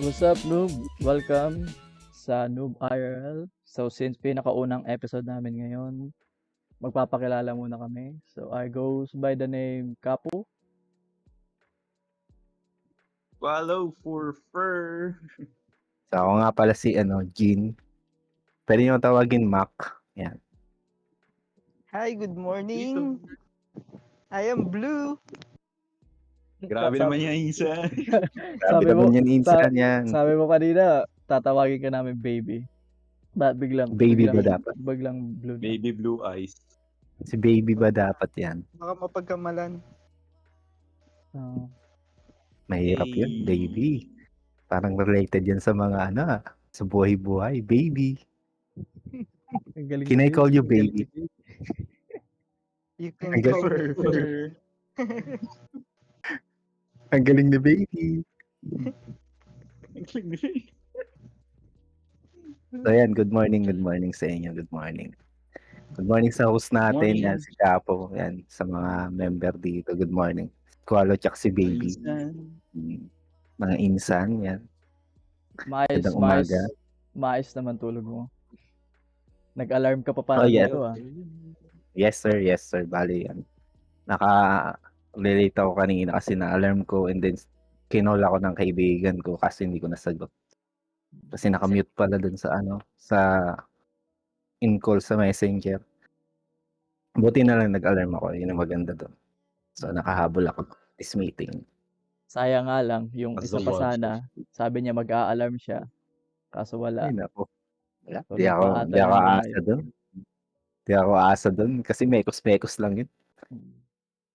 What's up, noob? Welcome sa Noob IRL. So, since pinakaunang episode namin ngayon, magpapakilala muna kami. So, I goes by the name Kapu. Follow for fur. So, ako nga pala si Jean. Pwede niyo tawagin Mac. Yan. Hi, good morning. I am Blue. Grabe naman yung isa. Grabe naman yan, insan yan. Sabi mo kanina, tatawagin ka namin baby. Ba't biglang Baby ba dapat? Biglang blue na? Baby blue eyes. Si baby ba dapat yan? Baka mapagkamalan. Oh. Mahirap Hey. yun, baby. Parang related yan sa mga sa buhay-buhay. Baby. Ang galing Can I ni call you Baby. baby? You can Ang call Fur, me fur. Ang galing ni baby. So yan, good morning sa inyo. Good morning. Good morning sa host natin, Morning. yan si Capo. Yan, sa mga member dito. Good morning. Kualo tsak si baby. Mga insan, yan. Magandang umaga. Maayos naman tulog mo. Nag-alarm ka pa para Oh, yeah. dito ah. Yes sir. Bali yan. Naka-relate ako kanina kasi na-alarm ko and then kinol ako ng kaibigan ko kasi hindi ko nasagot. Kasi naka-mute pala dun sa sa in-call sa messenger. Buti na lang nag-alarm ako, yun ang maganda dun. So nakahabol ako this meeting. Sayang nga lang, yung As isa the pa watch. sana, sabi niya mag-a-alarm siya. Kaso wala. Ay nako. So, Di ako nagpaatan asa ng live. dun. Di ako asa dun kasi mekos-mekos lang yun.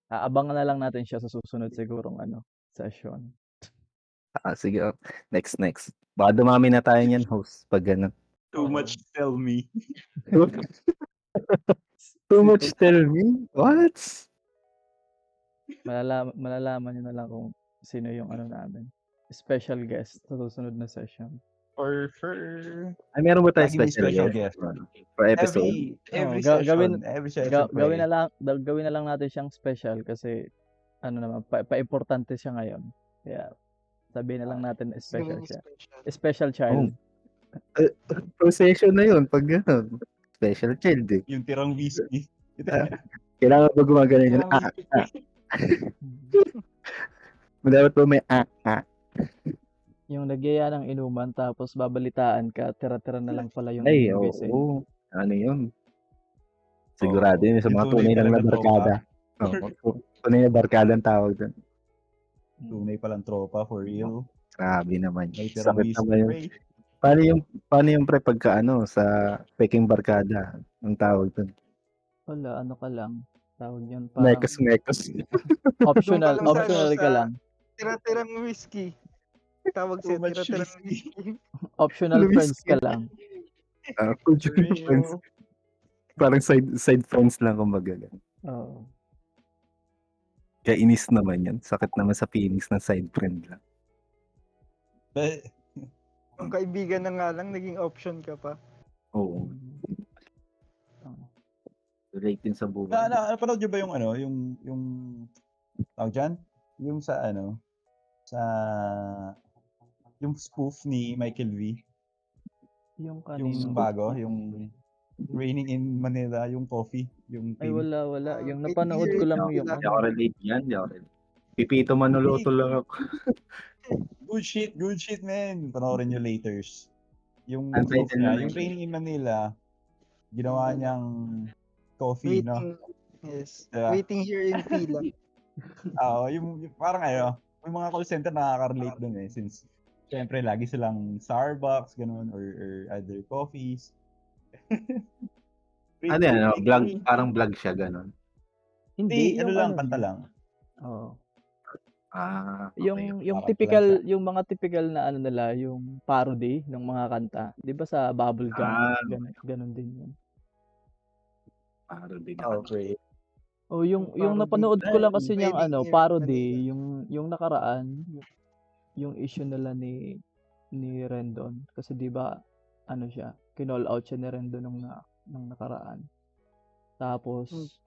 Aabangan na lang natin siya sa susunod sigurong session. Sige, next. Baka dumami na tayo niyan, host, pag gano'n. Too much tell me. Too much tell me? What? Malalaman niyo na lang kung sino yung namin. Special guest sa susunod na session. For fur. Ay, meron ba tayo Lagi may special guest? For episode? Every Oh, session. Every session. Gawin na lang natin siyang special kasi naman pa-importante siya ngayon. Kaya sabihin na lang natin special siya. Special child. Per session na yun, pag gano'n. Special child eh. Yung tirang whiskey. Kailangan ba gumagana yun? Dapat ba may Yung nagyaya ng inuman tapos babalitaan ka, tira-tira na lang pala yung Ay, gising. oo. Ano yun? Sigurado yun sa Yung mga tunay tunay lang na talagang barkada. Tunay na barkada ang tawag doon. Tunay palang tropa, for real. Grabe naman. May tirang Sakit naman yun. whiskey. Paano yung pre pagka sa peking barkada ang tawag doon? Wala, ka lang. Tawag yun parang Mekos. optional Doon pa lang sa ka lang. Tira-tirang whiskey. Tawag siya, Too much tira-tirang whiskey. whiskey. Optional Luis friends ka Kid. lang. For friends. real. Parang side friends lang kumbaga. Oo. Kaya inis naman yan. Sakit naman sa feelings ng side friend lang. But, Kung kaibigan na nga lang, naging option ka pa. Oo. Relate din sa buhay. napanood nyo ba yung tawag dyan? Yung sa yung spoof ni Michael V. Yung Yung kanino. bago, yung Raining in Manila, yung coffee, yung Ay, pin. wala. Yung May napanood ko beer lang sila. yung Hindi ako relate yan. Pipito Manuluto lang ako. Good shit, man. Panoorin nyo laters. Yung Ang spoof title niya, naman yung siya. Raining in Manila, ginawa niyang coffee, no? Waiting. Yes. Diba? Waiting here in pila. Yung parang may mga call center nakaka-relate dun since syempre lagi silang Starbucks, ganun, or other coffees. Ano yan? Vlog, parang vlog siya, ganun. Hindi, yung lang, kanta lang. Oo. Okay. Yung Parang typical, lang siya. yung mga typical na nila, yung parody ng mga kanta. 'Di ba sa Bubblegum? Ganun din yun. Parang din Okay. Oh, yung Parody. napanood ko lang kasi niyang Wedding here, parody, Manila. yung nakaraan, yung issue nila ni Rendon kasi 'di ba siya, kinall out siya ni Rendon nung nakaraan. Tapos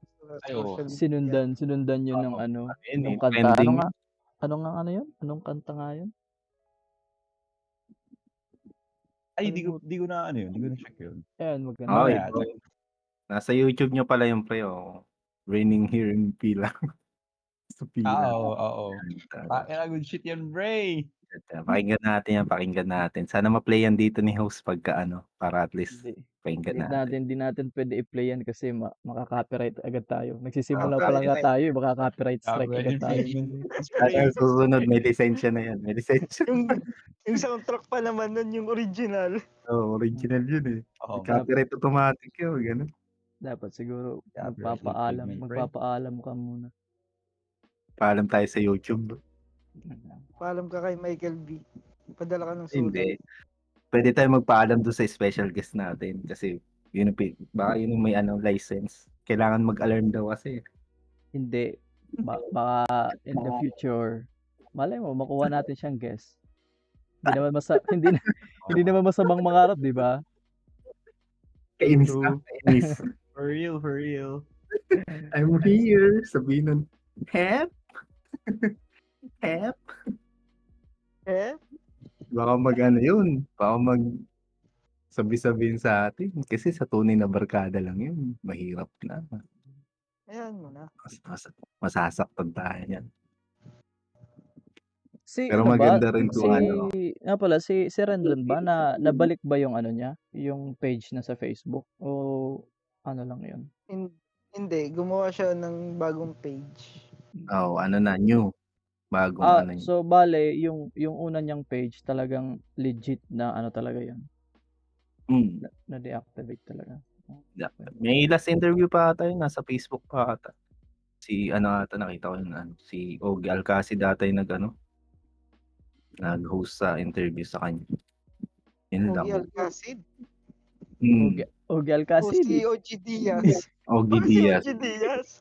Social sinundan yun ng Ayun nung eh, kanta. trending. Ano nga yun? Anong kanta nga yun? Ay, di ko na ano yun, di ko na check yun. Ayan, maganda. Mamaya, ito. Nasa YouTube nyo pala yung pre, Raining here in Pila. Sa Pila. Oo. Good shit yan, Bray. Pakinggan natin. Sana ma-play yan dito ni host pagka para at least Hindi. pakinggan natin. Hindi natin pwede i-play yan kasi maka-copyright agad tayo. Nagsisimula pa lang nga tayo, maka-copyright strike agad tayo. Susunod, may lisensya na yan. May lisensya. Yung soundtrack pa naman nun, yung original. Original yun eh. Oo. Copyright automatic yun. Ganun. Dapat siguro Copyright magpapaalam ka muna. Paalam tayo sa YouTube. Paalam ka kay Michael B. Padala ka ng sulat. Hindi. Pwede tayo magpaalam doon sa special guest natin kasi baka yun yung may license. Kailangan mag-alarm daw kasi. Hindi. Baka in the future, malay mo, makuha natin siyang guest. Hindi naman masamang mangarap, di ba? Kainis na. Kainis. For real. I'm here. Sabihin nun, Hep? Hep? Baka yun. Baka sabi-sabihin sa atin. Kasi sa tunay na barkada lang yun. Mahirap na. Ayan mo na. Masasaktan tayo yan. Pero maganda rin kung si Rendon ba nabalik ba yung niya, yung page na sa Facebook o ano lang yun? Hindi, gumawa siya ng bagong page. New. Bagong yun. So bale yung una niyang page talagang legit na talaga yun. Na deactivate talaga. May last interview pa ata yun, nasa Facebook pa ata. Si nakita ko yun, si Og Alcacid data yung nag-host sa interview sa kanya. Yun lang. Ogie Alcacid? Ogie Alcacid. Si OG Diaz. Ogie Diaz. Si OG Diaz.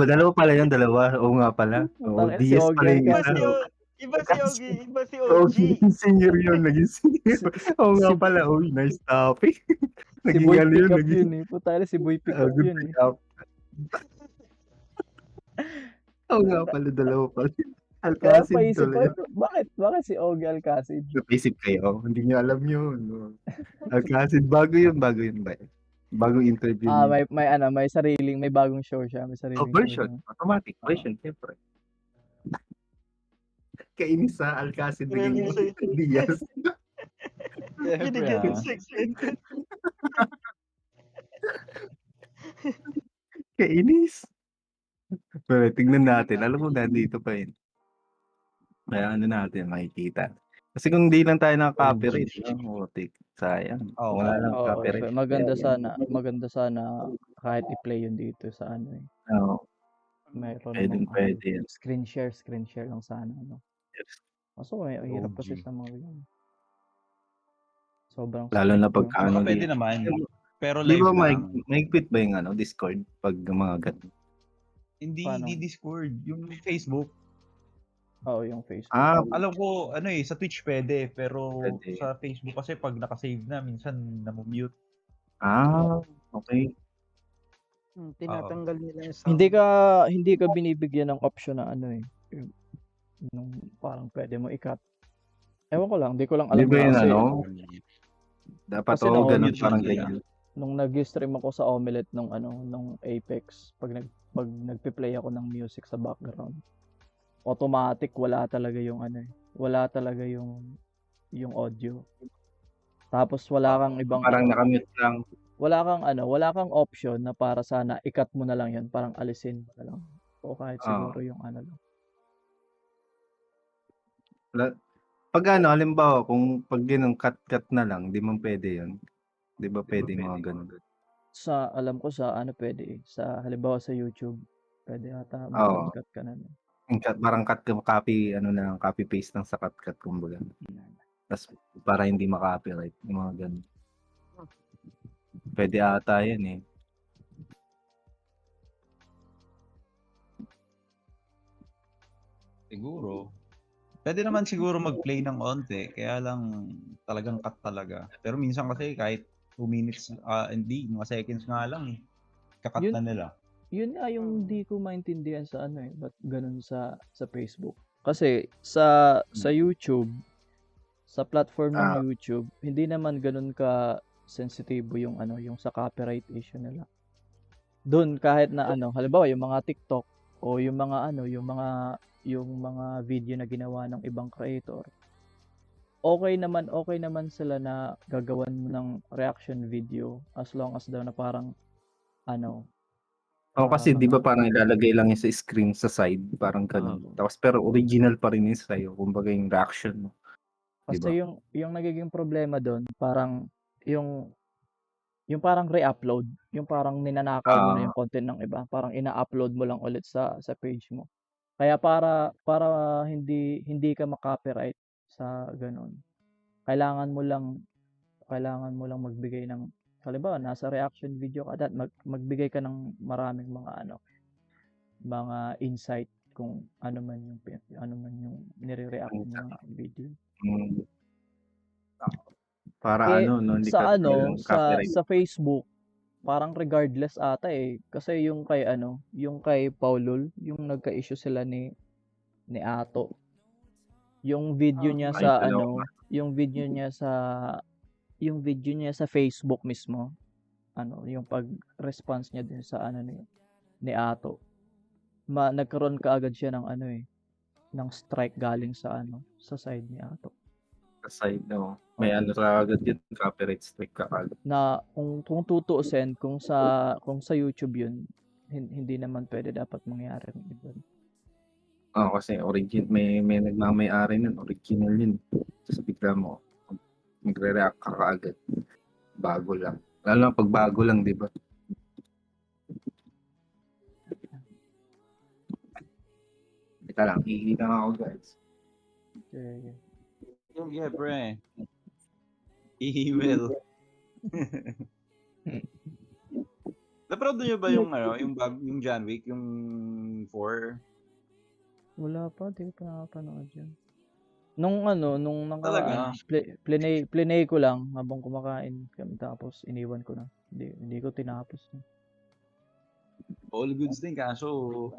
Dalawa pala yun, dalawa. Oo nga pala. Si Diaz pala Ogie yung Iba si Ogie, iba si OG. Senior yun, naging senior. Oo nga pala, nice topic. Si Boy Pickup yun eh. Puta si Boy Pickup yun eh. Oo nga pala, dalawa pala. Kaya Alcacid paisip tuloy. ko, bakit si Ogie Alcacid? Napisip kayo, hindi niyo alam yun. Alcacid, bago yun ba? Bagong interview niya. May bagong show siya, may sariling version, show. automatic version, siyempre. Kainis sa Alcacid naging Diaz. Binigyan ng segment. Kainis. Pero tignan natin, alam mo nandito pa yun. Kaya natin makikita. Kasi kung hindi lang tayo copyright, sayang. Wala lang copyright. Maganda sana kahit i-play yun dito sa Oo. Mayroon Pwede yan. screen share lang sana Kaso hirap kasi sa mga yun. Sobrang lalo na pagka pwede naman. Pero di live ba lang. may quit ba yung Discord pag mga ganun? Hindi Discord, yung Facebook. Oo, yung Facebook. Alam ko, sa Twitch pwede, pero sa Facebook kasi pag nakasave na, minsan namumute. Okay. Tinatanggal nila yung sound. Hindi ka binibigyan ng option na yung parang pwede mo i-cut. Ewan ko lang, hindi ko lang alam. Di ba yun dapat kasi ganun parang ganyan. Nung nag-stream ako sa Omelette nung Apex, pag nagpe-play ako ng music sa background, automatic wala talaga yung yung audio. Tapos wala kang ibang parang nakamute lang. Wala kang option na para sana i-cut mo na lang 'yon, parang alisin mo na lang. O kahit siguro yung lang. Pag halimbawa kung pag ganun cut na lang, di man pwede 'yon. Di ba pwede mga ganun? Sa alam ko sa pwede sa halimbawa sa YouTube, pwede ata mag-cut ka na. Parang copy copy paste lang sa cut kumbaga. Tapos para hindi ma-copyright yung mga ganun. Pwede ata yan eh. Siguro. Pwede naman siguro mag-play ng onte, kaya lang talagang cut talaga. Pero minsan kasi kahit 2 minutes, hindi, mga seconds nga lang eh. Kakat na nila. Yun nga yung di ko maintindihan sa ba't ganun sa Facebook. Kasi sa YouTube, sa platform ng Ah. YouTube, hindi naman gano'n ka sensitibo yung yung sa copyright issue nila. Do'n kahit na halimbawa yung mga TikTok o yung mga yung mga video na ginawa ng ibang creator, okay naman sila na gagawan mo ng reaction video as long as daw na parang Kasi 'di ba parang ilalagay lang yun sa screen sa side, parang gano'n. Oo. Tapos pero original pa rin yun sa'yo, kumbaga yung reaction mo, 'di ba? kasi yung nagiging problema do'n parang yung parang re-upload, yung parang ninanakaw mo na yung content ng iba, parang ina-upload mo lang ulit sa page mo. Kaya para hindi ka ma-copyright sa gano'n, kailangan mo lang magbigay ng halimbawa nasa reaction video ka magbigay ka ng maraming mga insight kung ano man yung nire-react mo na video. Hmm. Para Eh, hindi sa ka talagang copyright. sa Facebook, parang regardless ata kasi yung kay Paulul, yung nagka-issue sila ni Ato. Yung video niya Ay, sa dalawa. yung video niya sa Facebook mismo, yung pag-response niya dun sa ni Ato. Nagkaroon kaagad siya ng ng strike galing sa side ni Ato. Sa side, may kaagad yun, copyright strike kaagad. Na kung tutuusin kung sa YouTube yun, hindi naman pwede dapat mangyari ng iba. Kasi may nagmamay-ari nun, original yun. Tapos bigla mo magre-react ka kaagad. Bago lang. Lalo na pag bago lang, 'di ba? Teka lang, hihingi lang ako, guys. Okay. Yeah, pre. Email. Napanood niyo ba yung yung John Wick, yung 4? Wala pa, di ko pa nakapanood yun. Nung Talaga? plinay ko lang habang kumakain kami tapos iniwan ko na. Hindi ko tinapos. All goods din kaso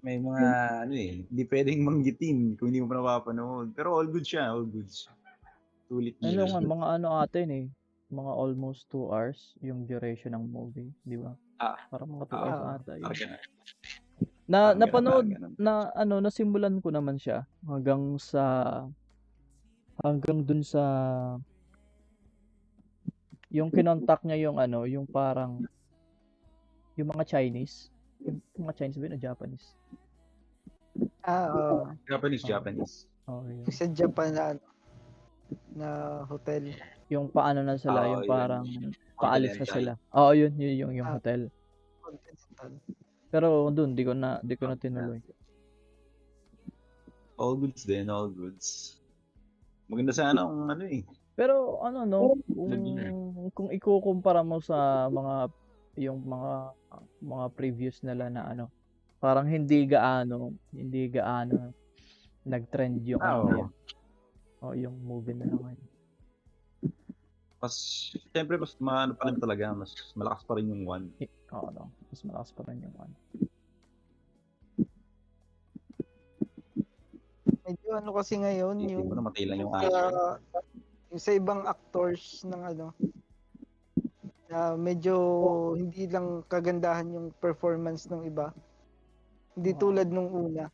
may mga hindi pwedeng manggitin kung hindi mo pa napapanood. Pero all goods siya, all goods. Sulit niya. Mga atin mga almost 2 hours yung duration ng movie, di ba? Parang mga 2 hours ata yun. Napanood na nasimulan ko naman siya hanggang dun sa yung kinontak niya yung parang yung mga Chinese. Yung mga Chinese ba yun o Japanese? Oo. Japanese. Yun. Sa Japan na hotel. Yung paano na sila, yung yun. parang paalis na Continental. sila. Yun yung hotel. Continental. Pero doon di ko na tinuloy. All goods din, all goods. Maganda sana kung Pero kung ikukumpara mo sa yung mga previous nila na parang hindi gaano nag-trend yung yung movie nila ngayon. Siyempre mas pa rin talaga, mas malakas pa rin yung 1. Mas malakas pa rin yung 1. Medyo kasi ngayon yung namatay lang yung yung sa ibang actors ng na medyo hindi lang kagandahan yung performance ng iba. Hindi tulad nung una.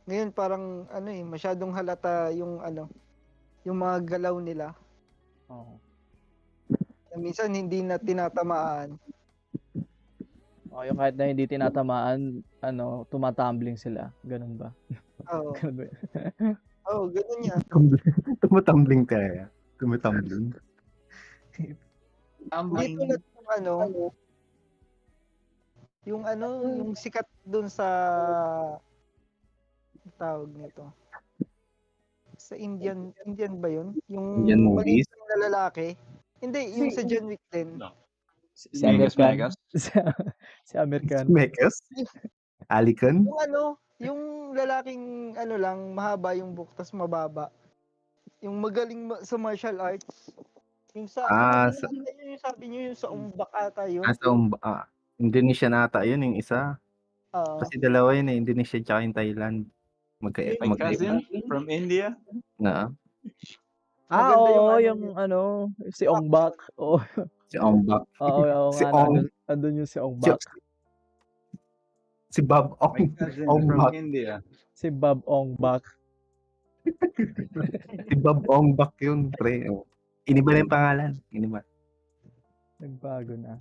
Ngayon parang masyadong halata yung yung mga galaw nila. Minsan hindi na tinatamaan. Yung kahit na hindi tinatamaan, tumatumbling sila. Ganun ba? Oo. Ganun yan. Tumatumbling kaya. Tumatumbling. Hindi tulad yung sikat dun sa tawag nito. Sa Indian ba yun? Yung Indian movies? maliit na lalaki. Hindi, yung sa John Wick din. Si American. Si American. Mekas? Alican? Yung lalaking lang, mahaba yung buhok, tas mababa. Yung magaling sa martial arts. Yung sa, yung sabi niyo yung sa umbak ata yun. Sa Indonesia na ata yun, yung isa. Oo. Kasi dalawa yun Indonesia tsaka yung Thailand. My cousin from India. Na Ah, Maganda yung oo, ano yung ano, si Ongbak. Oo, si Ongbak, oo si nga, Ong, nandun yung si si, Ongbak. si Bob My Ong, cousin from Ongbak, India. Si Bob Ongbak. si Bob Ongbak yun, pre. Oh. Iniba na yung pangalan. Iniba. Nagbago na.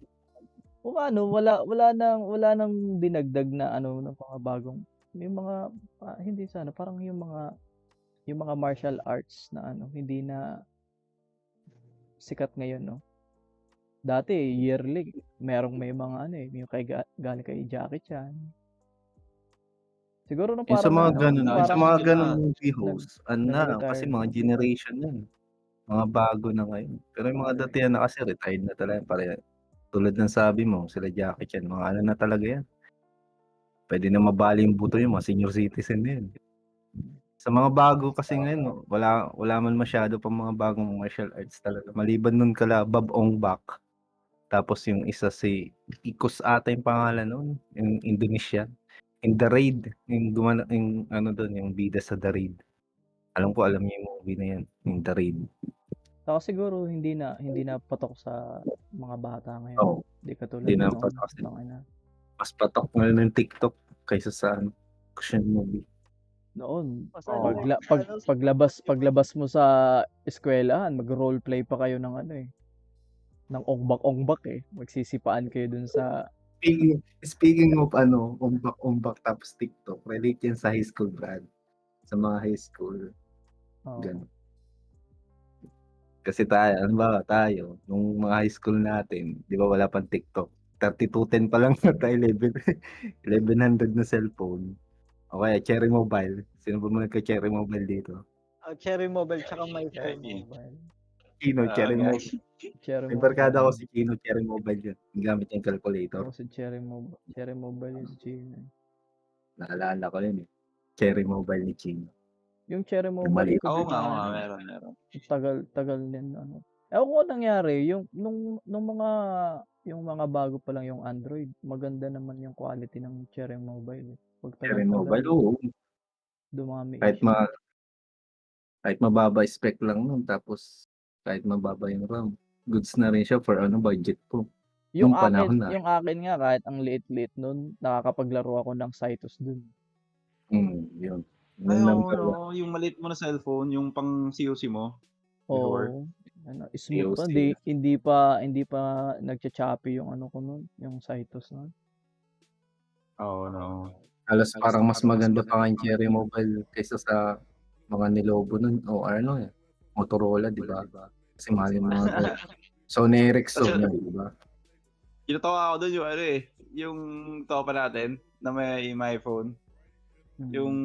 Kung ano, wala nang dinagdag na ano ng mga bagong may mga hindi sana parang yung mga martial arts na ano, hindi na sikat ngayon, no. Dati yearly may mga ano yung galing kay Jackie Chan. Siguro no Yung sa parang mga ano, ganun, yung sa parang mga Jackie ganun na. movie host, ano na, kasi nag-retired mga na. generation yan. Mga bago na ngayon. Pero yung mga datihan na kasi retired na talaga. Tulad ng sabi mo, sila Jackie Chan, mga ano na talaga yan. Pwede na mabali yung buto yung mga senior citizen na yun. Sa mga bago kasi ngayon, wala man masyado pa mga bagong martial arts talaga. Maliban nun kala Bob Ongbak. Tapos yung isa si Ikos ata yung pangalan nun, yung Indonesia. In The Raid, yung ano doon, yung bida sa The Raid. Alam niyo yung movie na yan, yung The Raid. Saka siguro hindi na patok sa mga bata ngayon. Oo, Hindi katulad hindi na noon. patok kasi. Tangina. Mas patok ngayon ng TikTok kaysa sa action movie. Noon, Oo. paglabas mo sa eskwelahan, mag-roleplay pa kayo ng ano ng ongbak-ongbak Magsisipaan kayo dun sa Speaking of umbak tapos TikTok, relate yan sa high school, Brad. Sa mga high school, ganun. Kasi tayo, nung mga high school natin, di ba wala pang TikTok. 3210 pa lang na tayo, 1100 na cellphone. O kaya Cherry Mobile. Sino ba mo nagka-Cherry Mobile dito? Cherry Mobile tsaka my phone. mobile. Kino, Cherry guys. Mobile. Cherry May Mobile. barkada ko si Kino, Cherry Mobile yun. Gamit yung calculator. Ako si Cherry Mobile yung si Chino. Naalala ko yun eh. Cherry Mobile ni Chino. Yung Cherry Yung Mobile maliit. ko Oo din nga, meron. tagal din ano. Ewan ko nangyari, nung mga bago pa lang yung Android, maganda naman yung quality ng Cherry Mobile. Pag Cherry tagal-tagal, Mobile, oo. dumami Kahit issue. kahit mababa spec lang nun, tapos kahit mababa yung RAM, goods na rin siya for budget po. Nung panahon na. Yung akin nga kahit ang liit-liit nun, nakakapaglaro ako ng Cytos dun. Yun. Ay, Yun oo, number one. no, yung maliit mo na cellphone, yung pang COC mo. Before. Oo. Smooth pa, COC. hindi pa nagcha-choppy yung ano ko nun, yung Cytos nun. Oo, no. Halos parang mas maganda pa nga yung Cherry Mobile kaysa sa mga nilobo nun o Motorola, di ba? Kasi mahal yung mga Sony Ericsson yun, di ba? Kinatawa ako doon yung yung topa natin na may iPhone. Yung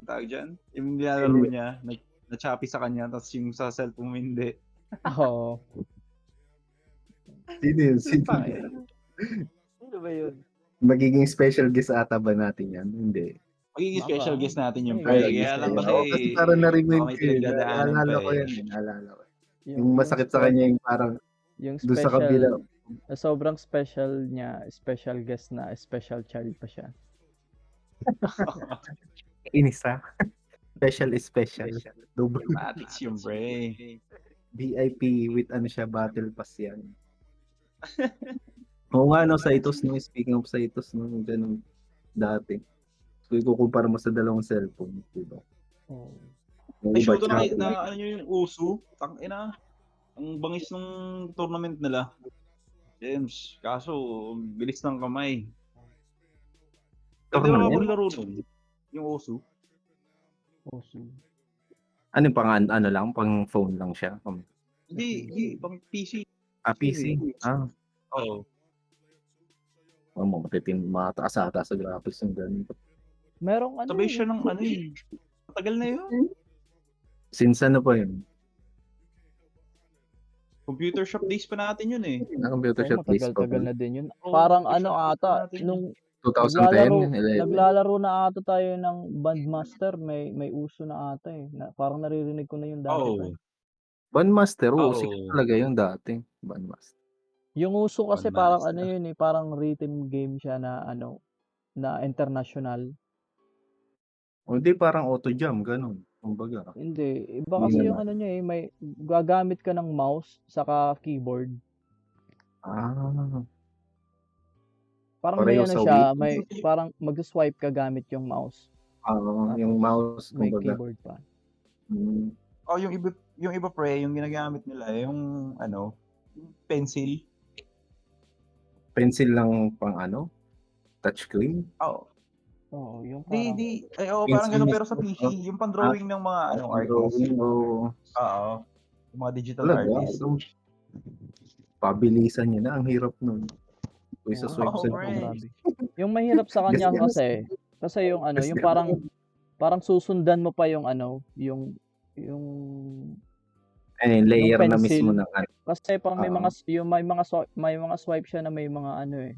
tawag dyan, yung nilalaro niya, na-choppy sa kanya, tapos yung sa cellphone mo hindi. Oo. Sino yun? Ano ba yun? Magiging special guest ata ba natin yan? Hindi. Magiging Baka. special guest natin yung Ay, pre. guest Kaya lang natin. kasi, Oo, kasi parang na-remind baka may ko yun. pinagdadaanan Naalala pa ko eh. yan. Naalala ko. Yung masakit sa kanya yung parang yung doon sa kabila. sobrang special niya, special guest na special child pa siya. Inisa. Special is special. Double. Matics yung pre. VIP with battle pass yan. Oo nga, Cytos, no? Speaking of Cytos, no? Ganun dati. So, ikukumpara mo sa dalawang cellphone, diba? Oo. Ay, show to na ano yung uso. Tangina. Ang bangis ng tournament nila. James, kaso, bilis ng kamay. Pwede ba maglaro nun? Yung uso. Ano pang lang, pang phone lang siya? Hindi, pang PC. PC? Oo. Mataas ata sa graphics yung ganito. Merong ano Sabay siya ng matagal na yun. Since ano pa yun? Computer shop days pa natin yun eh. Computer shop days pa. Matagal na din yun. Oo, Parang computer shop days pa ata, natin. nung 2010, 11. naglalaro na ata tayo ng Bandmaster, may uso na ata Na, parang naririnig ko na yung dati pa. Bandmaster, sikat talaga yung dati. Bandmaster. Yung uso kasi parang Bandmaster. yun parang rhythm game siya na na international. O hindi parang auto jam gano'n, kumbaga. Hindi, iba Hindi kasi yung naman. ano niya may gagamit ka ng mouse saka keyboard. Ah, Parang may pareho ano sa siya, Wii? may parang mag-swipe ka gamit yung mouse. Yung Tapos mouse may kumbaga. keyboard pa. Hmm. Yung iba pre, yung ginagamit nila yung ano, yung pencil. Pencil lang pang ano, touchscreen? Oo. Oo, yung Di parang di oo, parang Pencil gano'n pero sa mismo, PC, yung pang-drawing ng mga artist. drawing o Oo, yung mga digital talaga? artist. Pabilisan niya na, ang hirap nun. Kung oo, isa-swipe Oo, sa pre. grabe. Yung mahirap sa kanya kasi yung ano, yung parang susundan mo pa yung ano, yung layer na mismo pencil. ng ano. Kasi parang may Oo. mga swipe siya na may mga ano eh.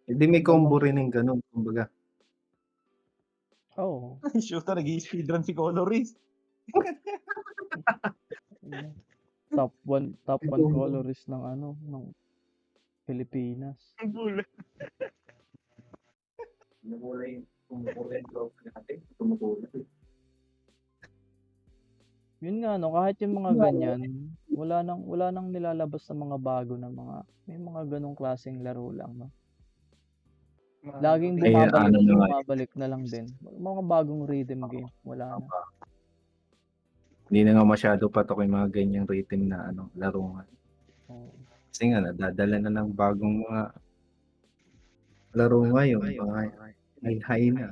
Hindi may May combo mga rin ng gano'n, kumbaga. Oo. Shoot na nag-i-speedrun si Colorist. Top 1 May combo. colorist ng ano, ng Pilipinas. Kumukula yung trophy natin. Kumukula. Yun nga no, kahit yung mga ganyan, wala nang nilalabas na mga bago na may mga ganong klaseng laro lang, no. Laging Ayun, ano na nga, bumabalik na lang din. Mga bagong rhythm game, wala na. hindi na nga masyado patok yung mga ganyang rhythm na ano, laro nga. Oo. Kasi nga nadadala na ng bagong mga laro ngayon, mga high na.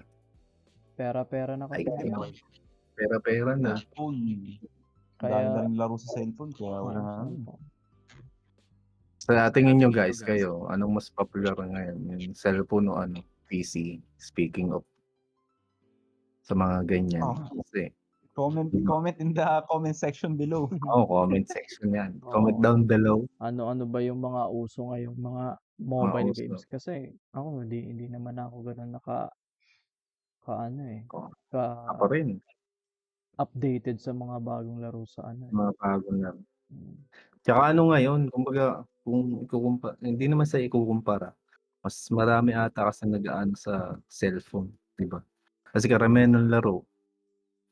Pera-pera na kasi Ay, ngayon. pera-pera na. Cellphone. Ang dami Kaya na rin laro sa cellphone kaya wala na. cellphone. Sa tingin nyo guys, kayo, anong mas popular ngayon? Yung cellphone o ano, PC? Speaking of sa mga ganyan. Oh. Kasi, Comment in the comment section below. comment section yan. Comment Oo. down below. Ano ba yung mga uso ngayong mga mobile uso. games kasi ako hindi naman ako ganoon ano eh, Ako rin, updated sa mga bagong laro sa ano eh. mga bago na. Mm. Tsaka ano ngayon, kumbaga, kung hindi naman sa ikukumpara, mas marami ata kasi nag-aano sa cellphone, di ba? Kasi karamihan ng laro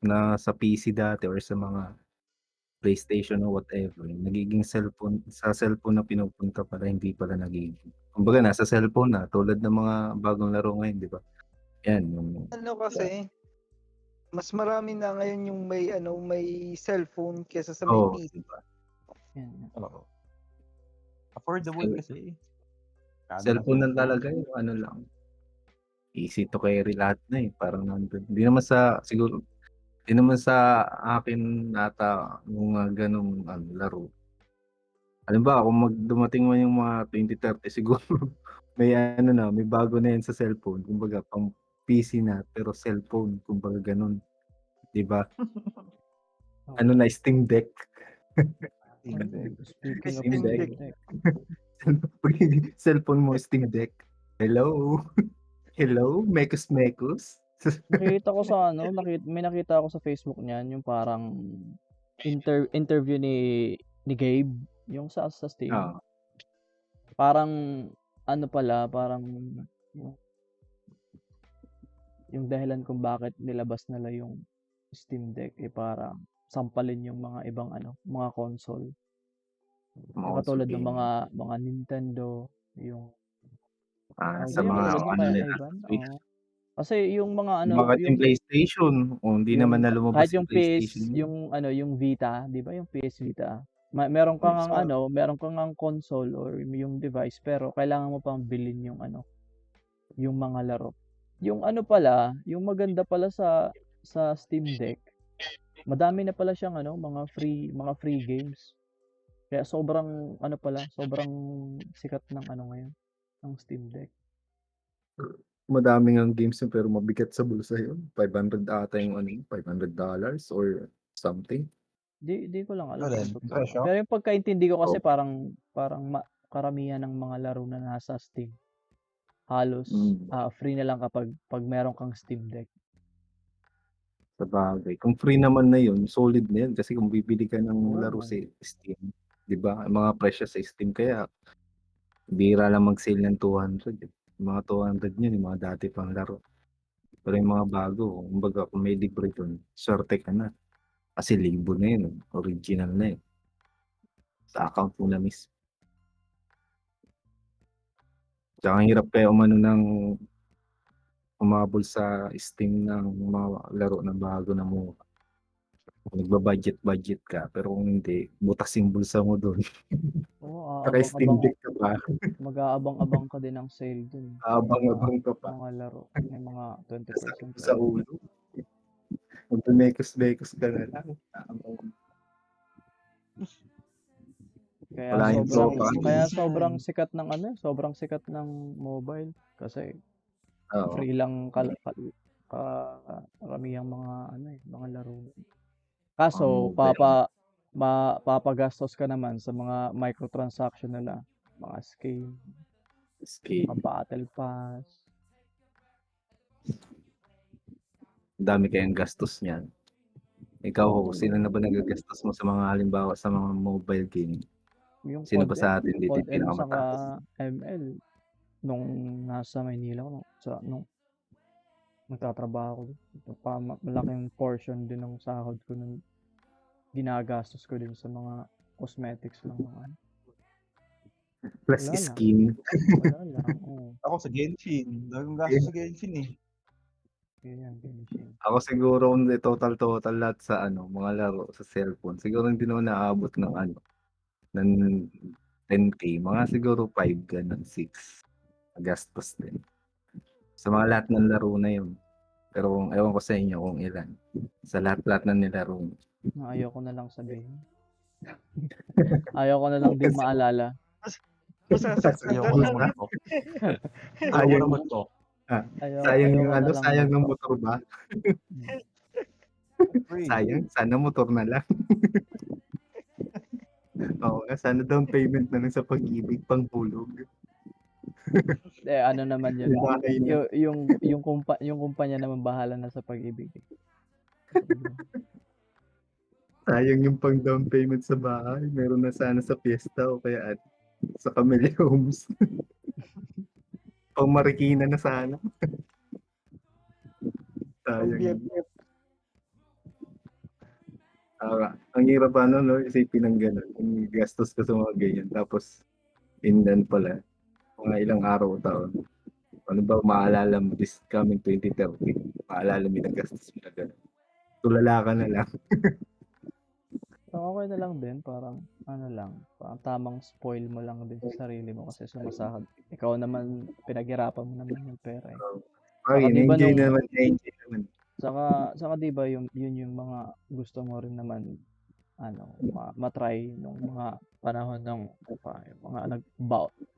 na sa PC dati or sa mga PlayStation o whatever, nagiging sa cellphone na pinupunta pala, hindi pala nagiging. Kumbaga nasa cellphone na, tulad ng mga bagong laro ngayon, di ba? Yan, yung Ano kasi, mas marami na ngayon yung may cellphone kesa sa may PC. di ba? Yan. Oo. Affordable kasi. Cellphone lang talaga yung ano lang. Easy to carry lahat na eh. Parang nandun. Hindi naman sa akin ata yung mga ganong laro. Halimbawa, kung dumating man yung mga 2030 siguro, may may bago na yan sa cellphone. Kumbaga, pang PC na, pero cellphone. Kumbaga ganun. Di ba? Ano na, Steam Deck. Speaking of Steam Steam Deck. Deck. Cellphone mo, Steam Deck. Hello? Hello? Mekus? Nakita ko sa ano, may nakita ako sa Facebook niyan, yung parang interview ni Gabe, yung sa Steam. Oo. Parang ano pala, parang yung dahilan kung bakit nilabas nila yung Steam Deck parang sampalin yung mga ibang mga console. Yung katulad ng mga Nintendo, yung sa mga Switch. Kasi yung mga bakit yung PlayStation? Hindi naman na lumabas kahit yung yung PlayStation. yung Vita, 'di ba yung PS Vita? Meron kang console or yung device pero kailangan mo pang bilhin yung yung mga laro. Yung yung maganda pala sa Steam Deck. Madami na pala siyang mga free games. Kaya sobrang sobrang sikat ng ngayon ng Steam Deck. Madami ngang games yun pero mabigat sa bulsa yun. $500 ata yung $500 or something. Di ko lang alam. Presyo? Pero yung pagkaintindi ko kasi parang karamihan ng mga laro na nasa Steam halos free na lang kapag meron kang Steam Deck. Sabagay. Kung free naman na yun, solid na yun. Kasi kung bibili ka ng laro sa Steam, di ba? Ang mga presyo sa Steam kaya bira lang mag-sale ng 200. Yung mga 200 yun, yung mga dati pang laro. Pero yung mga bago, kumbaga kung may libre dun, swerte ka na. Kasi libo na yun, original na yun. Sa account mo na mismo. Tsaka ang hirap kaya umano ng umabol sa Steam ng mga laro na bago na mura. Kung nagba-budget ka, pero kung hindi, butas yung bulsa mo dun. Oo, Saka Steam aabang-abang Deck ka pa, mag-aabang-abang ka din ng sale dun, abang-abang ka pa. mga laro, may mga 20% Sakit sa off. ulo. Magmemekos-mekos ka na lang. Kaya Wala yung sobrang tropa. kaya sobrang sikat ng mobile kasi Oo. free lang karamihang mga mga laro. Kaso Mobile. papagastos ka naman sa mga microtransaction nila, mga skin, Escape. mga battle pass. Dami kayang gastos niyan. Ikaw, sino na ba nagagastos mo sa mga halimbawa sa mga mobile game? Yung Sino ba sa atin dito yung COD-M saka pinakamataas? ML nung nasa Maynila ako nung nagtatrabaho ako, malaking portion din ng sahod ko nun ginagastos ko din sa mga cosmetics lang naman. Plus Wala lang. skin. Wala lang. Oo. Ako sa Genshin. Dagang gasto sa Genshin eh. Yun yan, Genshin. Ako siguro kung total lahat sa mga laro sa cellphone. Siguro hindi naman naabot ng ng 10K. Mga siguro 5 ganun, 6. Gastos din. Sa mga lahat ng laro na yun. Pero kung ewan ko sa inyo kung ilan. Sa lahat na nilaro. Ayaw ko na lang sabihin. Ayaw ko na lang din maalala. Masasaktan Ayaw ka ko lang. naman to. Ayaw ko Ayaw naman to. sayang ayaw yung ko na lang sayang ng motor ba? Pre. Sayang, sana motor na lang. Oo, sana down payment na lang sa pag-ibig, panghulog. ano naman yun. Yung bahay na. Yung kumpanya naman bahala na sa pag-ibig. Sayang yung pang down payment sa bahay. Meron na sana sa Fiesta o kaya sa Camellia Homes. Pang Marikina na sana. Ang Sayang. BFF. Ang hirap no, isipin ng gano'n. Yung gastos ka sa mga ganyan. Tapos, indan pala, mga ilang araw o taon. Ano ba maalala mo this coming 2030? Maalala mo yung gastos mo na gano'n. Tulala ka na lang. So, okay na lang din. Parang tamang spoil mo lang din sa sarili mo kasi sumasahod. Ikaw naman, pinaghirapan mo naman yung pera eh. Ay, Saka di ba na-enjoy nung naman, na-enjoy naman. saka di ba yun yung mga gusto mo rin naman matry nung mga panahon ng yung mga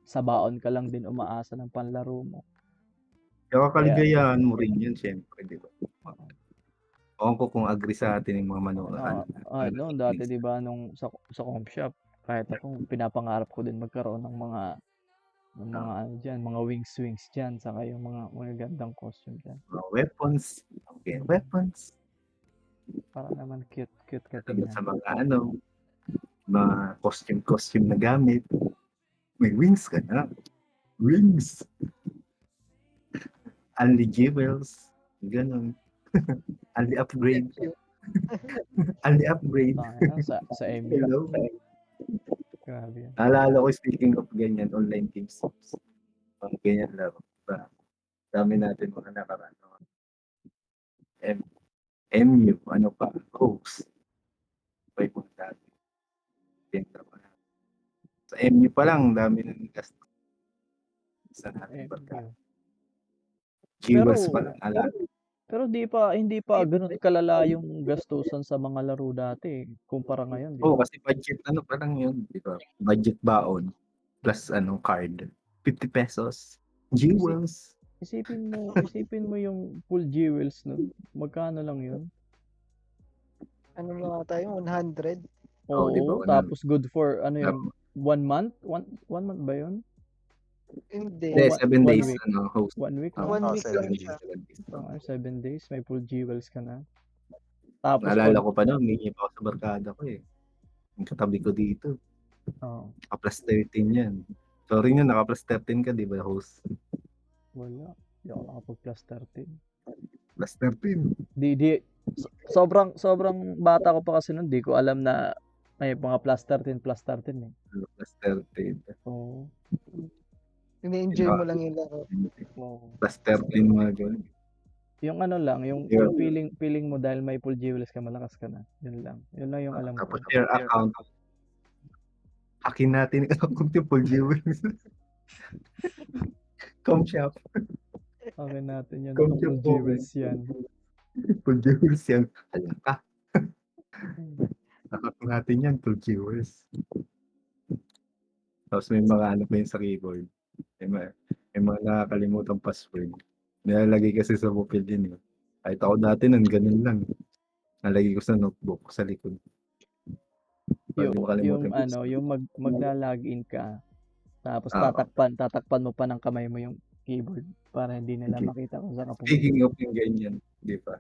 sa baon ka lang din umaasa ng panlaro mo. Kaya Kaya kaligayahan mo rin yun, syempre, di ba? Ewan ko kung agree sa atin yung mga dati di ba nung sa comp shop, kahit ako pinapangarap ko din magkaroon ng mga mga wings diyan saka yung mga magagandang costume diyan. Weapons. Okay, weapons. Para naman cute ka Sa tingnan. mga mga costume na gamit. May wings ka na. Wings. Only jewels. Ganon. Only upgrade. Only upgrade. Sa MU. Hello. Grabe yan. Naalala ko, speaking of ganyan, online games. Ganyan laro. Dami natin mga nakaraan. MU, ano pa, Hawks. May mga dati. Sa MU pa lang, dami na gastos. Sa natin pagka. Jewels pa lang, Pero hindi pa ganoon kalala yung gastusan sa mga laro dati kumpara ngayon, di ba? kasi budget pa lang yun, di ba? Budget baon plus card. 50 pesos. Jewels. Isipin mo yung full jewels nun. Magkano lang yun? Ano mga tayo? 100? Oo, di ba? tapos good for 1 month? One month ba yun? Hindi. Hindi, 7 one days, week. host. 1 week lang. 1 Oh, week 7 lang days. siya. 7 days, may full jewels ka na. Tapos Naalala ko pa noon, hindi pa ako sa barkada ko eh. Yung katabi ko dito. Naka plus 13 yan. Sorry nga, naka plus 13 ka, di ba, host? Wala. Hindi ako nakapag plus 13. Plus 13. Di sobrang bata ko pa kasi nun, di ko alam na may mga plus 13 eh. Plus 13. Oo. Ini-enjoy mo lang yung laro. Oo. Plus 13 mga ganun. Yung ano lang, yung Yeah. feeling mo dahil may full jewels ka, malakas ka na. Yun lang. Yun lang yung alam ko. Tapos share account. Hakin natin yung account yung full jewels. Com shop. Okay natin yun. Come Full to jewels yan. Full jewels yan. Alam ka. Account natin yan, full jewels. Tapos may mga ano pa yun sa keyboard. May mga nakakalimutan password. Nilalagay kasi sa bukid din. Kahit ako dati nun, ganun lang. Nalagay ko sa notebook, sa likod. Para di makalimutan Yung ano, yung magla-login ka, tapos Oo. tatakpan mo pa ng kamay mo yung keyboard para hindi nila Okay. makita kung saan ka pumunta. Speaking of yung ganyan, di ba?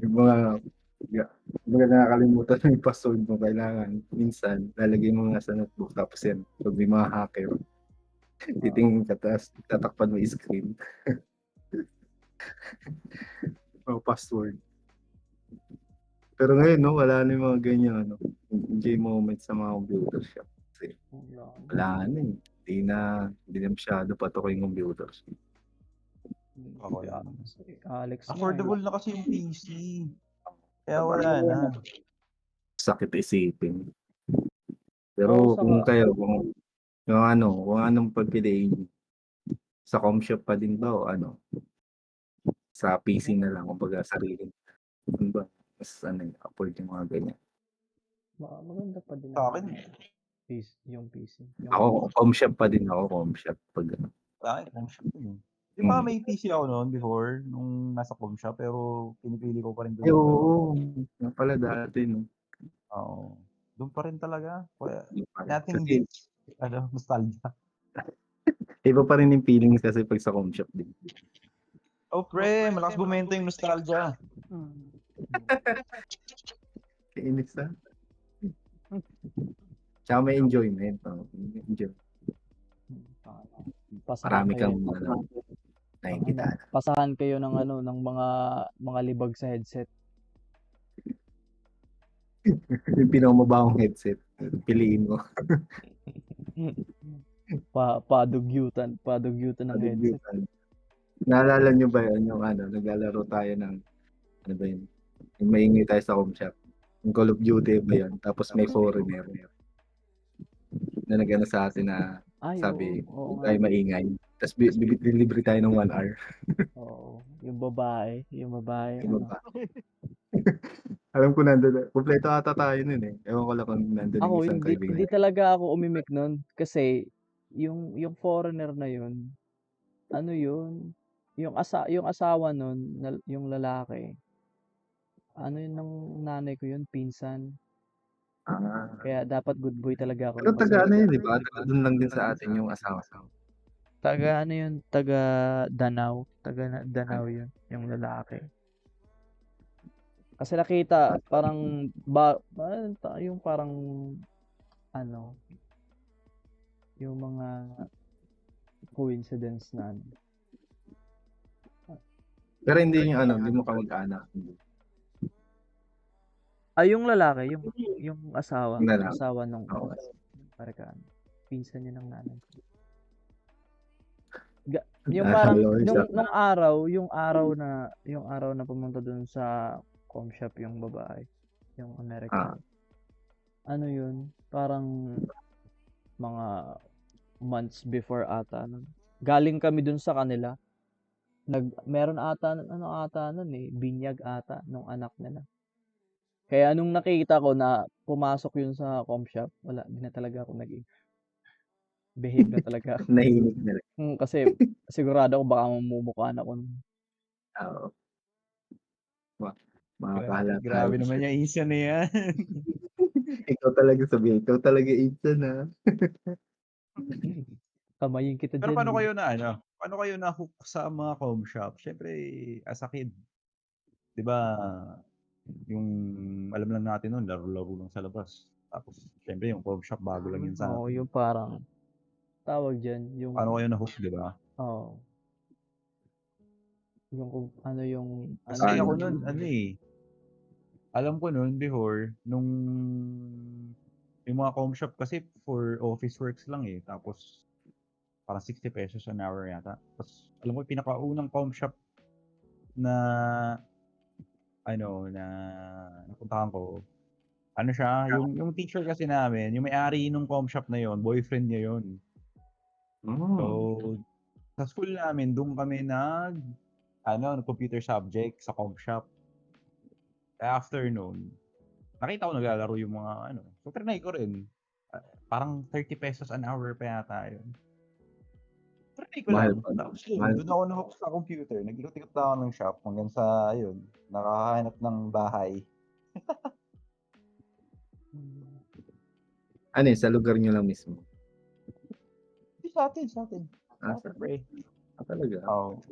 mga nakakalimutan yung password mo, kailangan minsan lalagay mo nga sa notebook, tapos yan, pag may mga hacker, titingin ka, tapos tatakpan mo yung screen. Mga password. Pero ngayon, no, wala na yung mga ganyan, ano, enjoy moments sa mga computer shop. Kasi wala na eh. Hindi na masyado patok yung computer shop. Ako Si lang. Alex nga, Affordable na kasi yung PC. Kaya wala na. Sakit isipin. Pero Oo, saka- kung kayo, kung anong pagpiliin, sa com shop pa din ba o ano? Sa PC na lang, kumbaga sarili. Ano ba? Mas afford yung mga ganyan. maganda pa din Sa akin, yung PC. Ako, com shop pa din ako, com shop. Pag ano. sa akin, com shop yun. Di ba may PC ako noon before, nung nasa com shop, pero pinipili ko pa rin Ay, doon. oo. Nga pala dati, no? Oo. Doon pa rin talaga. Kaya, Kasi nothing beats, nostalgia. iba pa rin yung feelings kasi pag sa com shop din. Oh, pre, malakas bumenta yung nostalgia. Kainis na. Tsaka may enjoyment. Enjoy. Marami kang nakikita. Pasahan kayo ng ng mga libag sa headset. Yung pinakamabahong headset, piliin mo. Padugyutan ng headset. Naalala nyo ba yun, yung naglalaro tayo ng, ano ba yun, yung maingay tayo sa home shop. Yung Call of Duty ba yun? Tapos may foreigner na nagano sa atin na sabi, huwag tayo maingay. Tapos libre tayo ng 1 hour. Oo, yung babae. Alam ko nandun, kompleto ata tayo nun eh. Ewan ko lang kung nandun yung Ako, isang kaibigan. hindi talaga ako umimik nun. Kasi, yung foreigner na yun, ano yun, yung asawa nun, yung lalaki, ano yun ng nanay ko yun, pinsan. Kaya dapat good boy talaga ako. Pero taga ano yun, di ba? Taga dun lang din sa atin yung asawa. Taga ano yun, taga Danau. Taga Danau yun, yung lalaki. Kasi nakita, parang, yung parang, yung mga coincidence na Pero hindi yung hindi mo kamag-anak. yung lalaki, yung asawa, Yung lalaki. asawa nung Okay. Parakaan. Pinsan niya ng nanay. Yung parang nung araw, yung araw na pumunta dun sa com shop yung babae, yung American. Ano yun? Parang mga months before ata nun. Galing kami dun sa kanila. Meron ata nun binyag ata nung anak nila. Kaya nung nakita ko na pumasok yun sa com shop, wala, di na talaga ako behave na talaga ako. Nahimik na lang. Kasi sigurado ako baka mamumukhaan ako. Oo. Makakahalata. Grabe naman yung isa na yan. Ikaw talaga sabihin. Ikaw talaga isa na. Kamayin kita Pero dyan. paano kayo na hook sa mga com shop? Siyempre, as a kid, di ba, yung alam lang natin nun, laro-laro lang sa labas. Tapos, siyempre, yung com shop, bago lang yun sa Oo, atin. yung parang, tawag dyan, yung, Paano kayo na hook, di ba? oo. Yung kung ano yung Kasi Ano? ako nun, alam ko nun before, nung yung mga com shop kasi for office works lang tapos parang 60 pesos an hour yata. Tapos alam ko yung pinakaunang com shop na na napuntahan ko, siya, yung teacher kasi namin, yung may-ari nung com shop na yon, boyfriend niya yon. So, sa school namin, doon kami computer subject sa com shop. After noon, nakita ko naglalaro yung mga So, trinay ko rin. Parang 30 pesos an hour pa yata yun. Trinay ko Mahal lang. pa. Tapos yun, Mahal. doon ako na-hook sa computer. Nag-ikot-ikot na ako ng shop hanggang sa, nakakahanap ng bahay. Ano yun, sa lugar nyo lang mismo? Sa atin. Ah, Sa pre. talaga? Oo.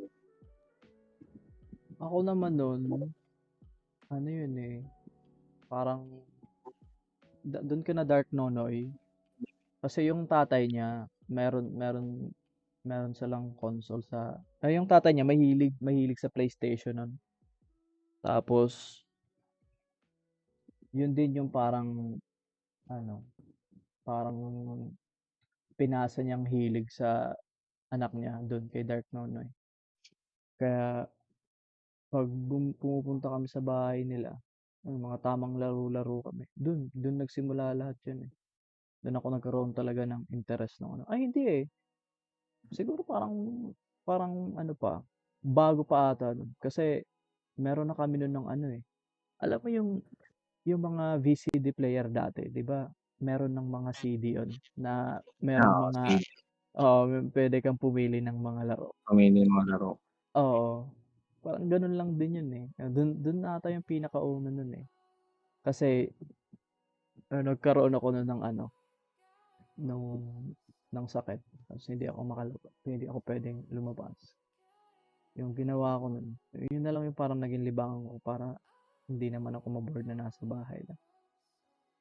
Ako naman nun, ano yun parang doon ka na Dark Nonoy. Kasi yung tatay niya, meron silang console yung tatay niya mahilig sa PlayStation nun. Tapos yun din yung parang pinasa niyang hilig sa anak niya doon kay Dark Nonoy. Kaya pag pumupunta kami sa bahay nila, yung mga tamang laro-laro kami. Doon nagsimula lahat yun Doon ako nagkaroon talaga ng interest ng Ay hindi Siguro parang bago pa ata nun. Kasi meron na kami nun ng alam mo yung mga VCD player dati, 'di ba? Meron ng mga CD on na merong Oo, mga sige. pwede kang pumili ng mga laro. Pamili yung mga laro. Oo. Parang ganun lang din yun Dun ata yung pinakauna nun Kasi nagkaroon ako nun nung ng sakit. Tapos hindi ako pwedeng lumabas. Yung ginawa ko nun, yun na lang yung parang naging libangan ko para hindi naman ako ma-bored na nasa bahay lang.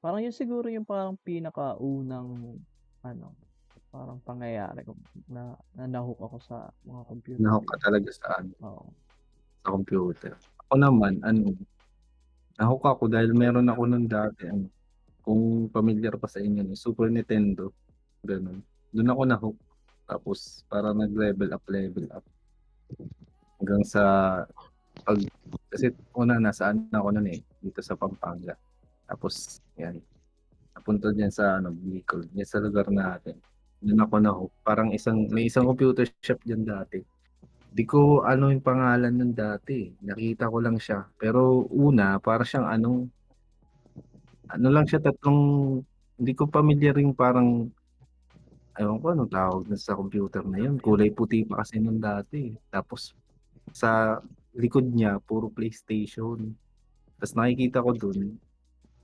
Parang yun siguro yung parang pinakaunang ano, parang pangyayari ko na na-hook ako sa mga computer Nahook ka games. talaga sa Oo. sa computer. Ako naman, nahook ako dahil meron ako nun dati, kung familiar pa sa inyo, Super Nintendo, ganun. Doon ako nahook. Tapos parang level up. Hanggang sa pag, kasi una nasaan ako nun dito sa Pampanga. Tapos, yan, napunta dyan sa Bicol, yan sa lugar natin. Doon ako nahook. Parang may isang computer shop dyan dati. Di ko yung pangalan nun dati. Nakita ko lang siya. Pero una, para siyang lang siya hindi ko familiar yung parang, ewan ko anong tawag na sa computer na yun. Kulay puti pa kasi nun dati. Tapos sa likod niya, puro PlayStation. Tapos nakikita ko dun,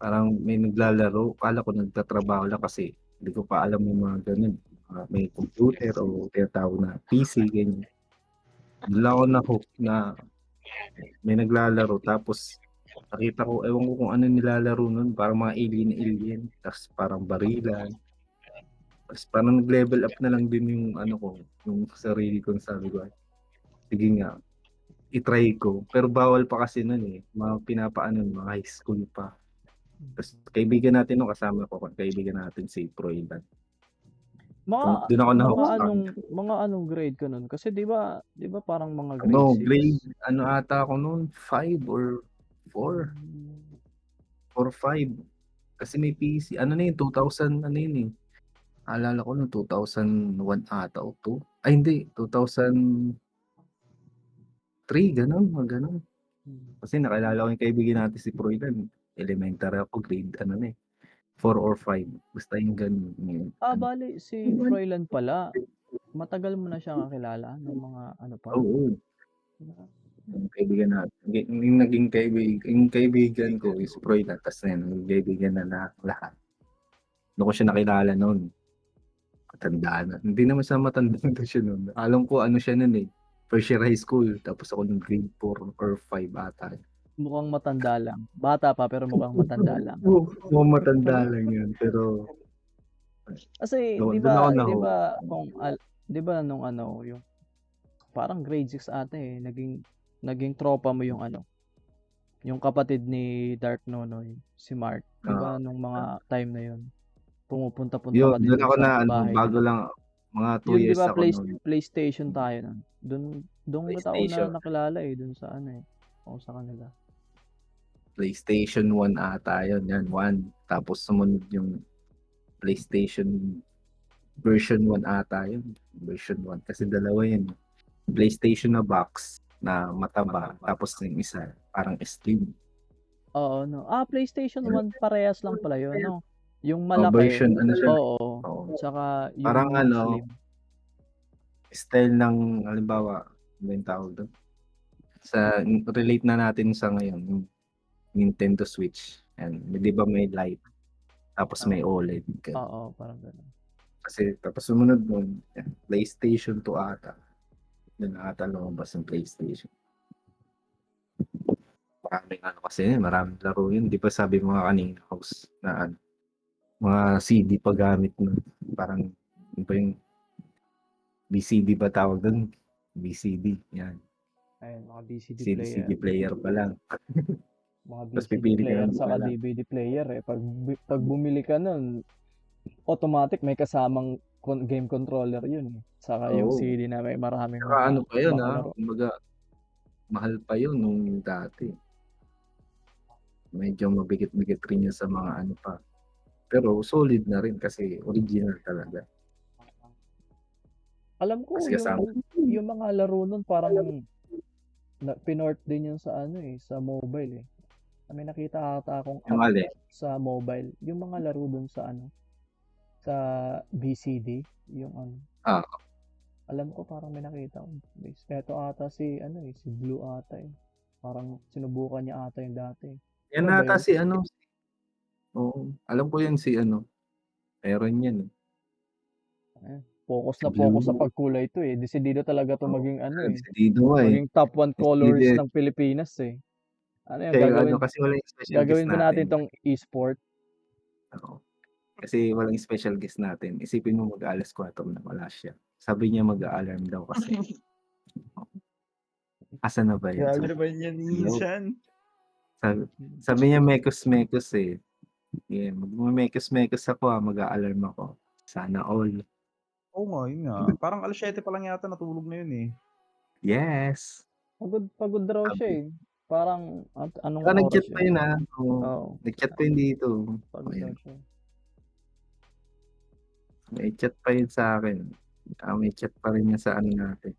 parang may naglalaro. Kala ko nagtatrabaho lang kasi hindi ko pa alam yung mga ganun. May computer o tinatawag na PC, ganyan. Doon lang ako na-hook na may naglalaro. Tapos nakita ko, ewan ko kung ano nilalaro nun. Parang mga alien. Tapos parang barilan. Tapos parang nag-level up na lang din yung yung sarili ko. Sabi ko, sige nga, i-try ko. Pero bawal pa kasi nun mga pinapaano, mga high school pa. Tapos kaibigan natin nung kasama ko, kaibigan natin si Proylan. Mga Doon ako na-hook mga sa anong grade ka nun? Kasi 'di ba parang mga grade 6. grade, ata ako noon, 5 or 4 or 5. Kasi may PC, na yun, 2000, Alala ko noong 2001 ata o 2. Ay hindi, 2003, ganun, mga ganun. Kasi nakilala ko yung kaibigan natin si Proylan. Elementary ako, grade 4 or 5. Basta yung ganun. Bale si Froilan pala, matagal mo na siyang kakilala nung mga pa? Oo, yung kaibigan natin. Yung naging kaibigan ko is Proylan. Tapos naging kaibigan na lahat. Doon ko siya nakilala noon. Matanda na. Hindi naman siya matanda na siya noon. Alam ko siya noon first year high school. Tapos ako nung grade 4 or 5 ata. Mukhang matanda lang. Bata pa pero mukhang matanda lang. Oo, matanda lang yun. Pero Kasi 'di doon ako ba na-hook. 'di ba nung yung parang grade 6 ata naging naging tropa mo yung ano, yung kapatid ni Dark Nonoy, si Mark. 'Di ba nung mga time na yun, pumupunta-punta Yun, ka din doon dun ako na sa ano, bahay bago nila. lang mga 2 Yun 'di years ba ako noon. PlayStation tayo nun. Dun kita una PlayStation. nakilala dun sa ano ako sa kanila. PlayStation 1 ata yun. Yan, 1. Tapos sumunod yung PlayStation version 1 ata yun. Version 1. Kasi dalawa yun. PlayStation na box na mataba. Tapos yung isa, parang slim. Oo, no. PlayStation 1 parehas lang pala yun, no? Yung O malaki, version, ano siya? oo. Oo. Tsaka Parang yung ano, slim. style ng, halimbawa, ano yung tawag doon? Relate na natin sa ngayon, yung Nintendo Switch. Yan. Di ba may light? Tapos may OLED. Oo, parang gano'n. Kasi tapos sumunod nun, PlayStation 2 ata. Doon ata lumabas yung PlayStation. Maraming ano kasi yun, maraming laro yun. Di ba sabi mga kanina house na ano, mga CD pa gamit nun. Parang yun pa yung BCD ba tawag doon? BCD, yan. Ayun, mga BCD player. CD player pa lang. Mga Tapos BCD pipili ka player ng saka wala. DVD player Pag bumili ka nun, automatic may kasamang game controller yun. Saka yung Oo. CD na may maraming Saka ano pa yun mga ha, laro. kumbaga mahal pa yun nung dati. Medyo mabigat-bigat rin yun sa mga ano pa. Pero solid na rin kasi original talaga. Alam ko Kasi kasama yung mga laro nun parang pinort din yun sa ano sa mobile May nakita ata akong yung app alin. sa mobile, yung mga laro dun sa sa BCD, yung ano. Ah, Alam ko parang may nakita akong base. Eto ata si si Blue ata Parang sinubukan niya ata yung dati. yan Ano ba ata yun? si ano. Oo, alam ko yan si ano. Meron yan. Focus Si na focus sa Blue. pagkulay ito Desidido talaga to maging Decidido nga eh. maging top 1 colors Decidido. ng Pilipinas Ano yan, Siya yung ano, kasi wala yung special guest gagawin ba natin natin. tong e-sport? Oo. Kasi walang special guest natin. Isipin mo mag-alas 4 na wala siya. Sabi niya mag-a-alarm daw kasi. Asa na ba yun? Grabe naman yan minsan. Sabi niya mekos-mekos eh. Yeah, mag-mekos-mekos ako mag-a-alarm ako. Sana all. Oo nga, yun nga. Parang 7:00 pa lang yata natulog na yun eh. Yes. Pagod raw siya Parang anong Ah, oras nag-chat pa yun? yun ah. Oo. Oo. Nag-chat pa yun dito. Pagod daw siya. May chat pa yun sa akin. May chat pa rin niya sa ano natin.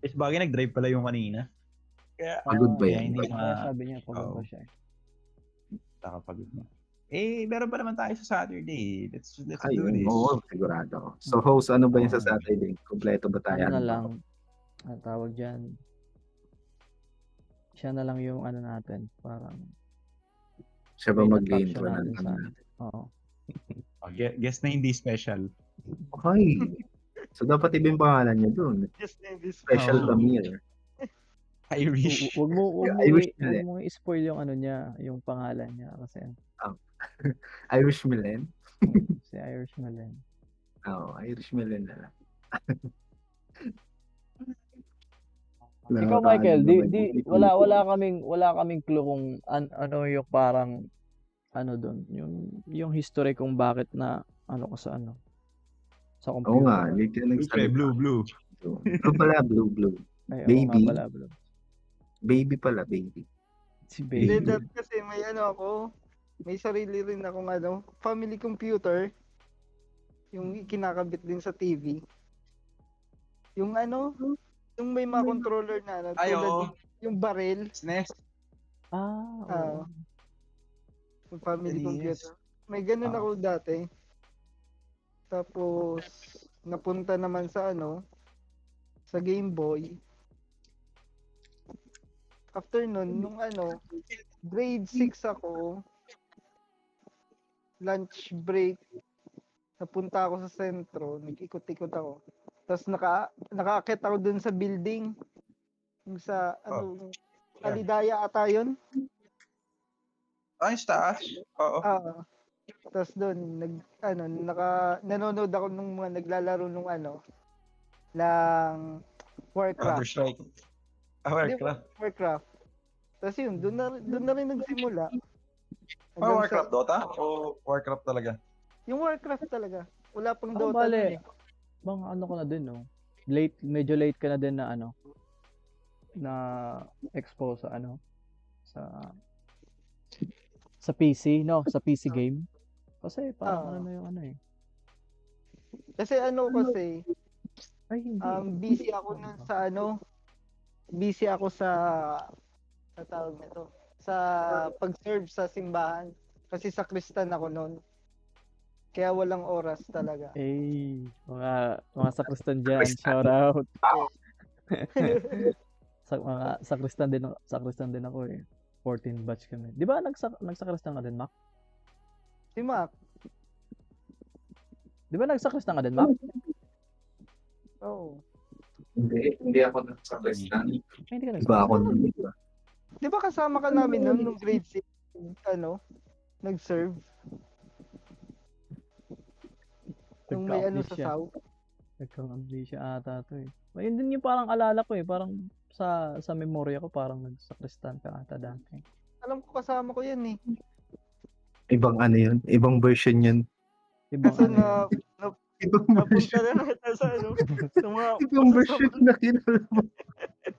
Bagay nag-drive pala yung kanina. Kaya Pagod ba kaya yun? hindi Kaya sabi niya pagod daw siya. Nakapagod na. Meron pa naman tayo sa Saturday. Let's do Ayun, this. oo, sigurado ako. So host, ano ba yun sa Oo. Saturday? Kompleto ba tayo? Ano na Ano ba? lang, ang tawag dyan, siya na lang yung ano natin, parang Siya ba main mag-intro attraction na natin sa natin? Oo. Guess na hindi special. Okay. So dapat iba yung pangalan niya doon. Just name this Special Oo. Camille. Irish. Wag Irish wag Milen. mo i-spoil yung ano niya, yung pangalan niya kasi Irish Milen? si Irish Malen. Oo, Irish Milen na lang. Ikaw Michael, wala kaming clue kung ano yung parang ano doon, yung history kung bakit na ano ka sa sa Oo nga, computer. hindi ka nagsalita. Blue. Blue pala, blue. Ay, oo nga Baby. pala, bro. Baby pala, baby. Si Hindi, Baby. that kasi may may sarili rin akong family computer. Yung kinakabit din sa TV. Yung yung may mga controller na Ay, tulad oo. yung barrel. SNES. Oo. Yung family Yes. computer. May ganun ako dati. Tapos napunta naman sa sa Game Boy. After nun, nung grade 6 ako, lunch break, napunta ako sa sentro, nag-ikot-ikot ako. Tapos nakaakit ako dun sa building. Yung sa, Alidaya ata yun? Ay, sa taas. Oo. Tapos dun, nanonood ako nung mga naglalaro nung ng Warcraft. Counter-Strike. Warcraft. Warcraft. Tapos yun, doon na rin nagsimula. Ah, Hanggang sa, Warcraft Dota? O Warcraft talaga? yung Warcraft talaga. Wala pang Ako Dota nun bale, eh. bang ano ko na din, no? Medyo late ka na din na ano, na expose sa ano, sa PC, no? Sa PC game. Kasi parang ano Ah. na yung ano eh. Kasi Ay, hindi. busy ako nun sa busy ako sa tawag nito, sa pag-serve sa simbahan. Kasi sakristan ako noon. Kaya walang oras talaga. Eh, mga sakristan dyan, shout out. Sakristan din ako eh. 14 batch kami. Di ba nagsakristan ka din, Mac? Si Mac, Di ba nagsakristan ka din, Mac? oh. Hindi ako nagsakristan. Ay, hindi ka Iba nagsakristan. ako nun. Iba. Di ba kasama ka namin noon nung grade 6, nag-serve? Nung may sa Nagka-amnesia. South. Nagka-amnesia ata to eh. Ayun din yung parang alala ko eh. Parang sa memorya ko parang nagsakristan ka ata dati. Alam ko kasama ko yan eh. Ibang ano yun? Ibang version yun. Ibang Kaso ano yun. Ibang napunta version. na natin sa sa mga Ibang version na kinala mo.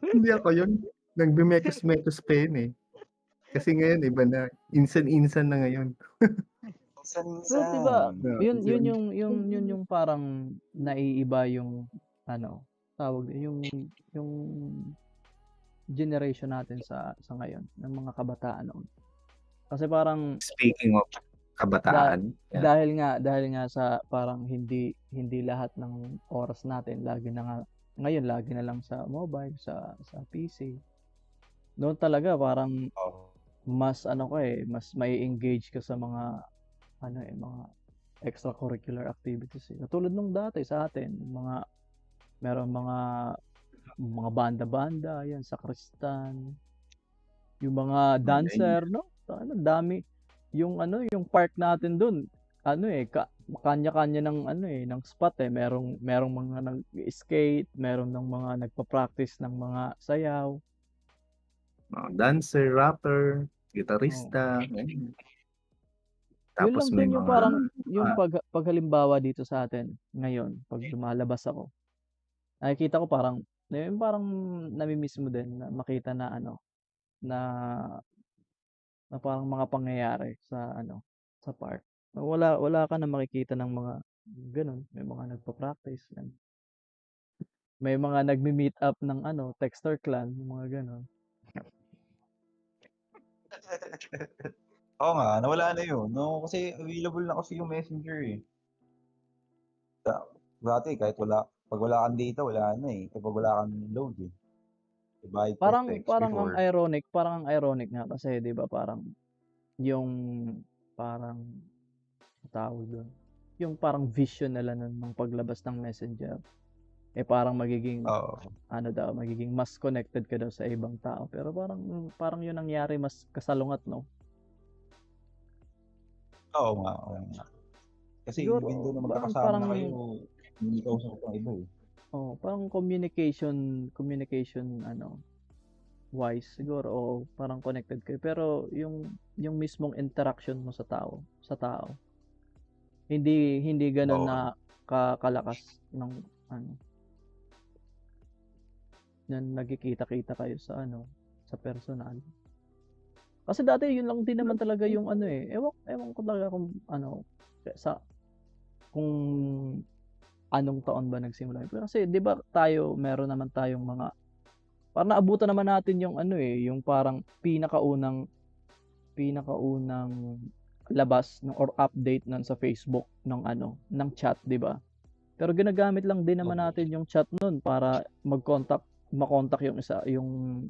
Hindi ako yun. Nagbimetos-metos pa yun eh. Kasi ngayon, iba na. Insan-insan na ngayon. Pero diba, Minsan. yun yung parang naiiba yung ano, tawag yung generation natin sa ngayon ng mga kabataan noon. Kasi parang Speaking of kabataan. dahil nga sa parang hindi lahat ng oras natin lagi na lang sa mobile, sa PC. Noon talaga parang mas mas may engage ka sa mga mga extracurricular activities eh. Katulad nung dati sa atin, meron mga banda-banda, yan, sakristan, yung mga dancer, no? Dami. Yung park natin dun, kanya-kanya ng spot eh. Merong mga nag-skate, meron ng mga nagpa-practice ng mga sayaw. Dancer, rapper, gitarista. Yun Tapos lang may din yung mga parang yung paghalimbawa dito sa atin ngayon pag lumalabas ako. Nakikita ko parang nami-miss mo din na makita na na parang mga pangyayari sa park. Wala ka na makikita ng mga ganun, may mga nagpa-practice, may mga nagmi-meet up ng Texter Clan, mga ganun. Oo nga, nawala na yun. No, kasi available na kasi yung Messenger eh. Dati kahit pag wala kang data, wala na eh. Kapag wala kang load eh. Diba, text Parang before. ang ironic nga kasi 'di ba parang yung parang tawag doon. Yung parang vision nila ng paglabas ng Messenger parang magiging magiging mas connected ka daw sa ibang tao. Pero parang yun nangyari mas kasalungat, no? Oo nga. Kasi Siguro, even though na parang magkakasama na kayo, hindi ka usap ng iba eh. parang communication wise siguro parang connected kayo pero yung mismong interaction mo sa tao hindi ganoon na kalakas ng na nagkikita-kita kayo sa sa personal. Kasi dati yun lang din naman talaga yung ewan ko talaga kung kung anong taon ba nagsimula. Kasi 'di ba meron naman tayong mga parang naabutan naman natin yung yung parang pinakaunang labas or update nun sa Facebook ng ng chat, 'di ba? Pero ginagamit lang din naman natin yung chat nun para makontak yung isa yung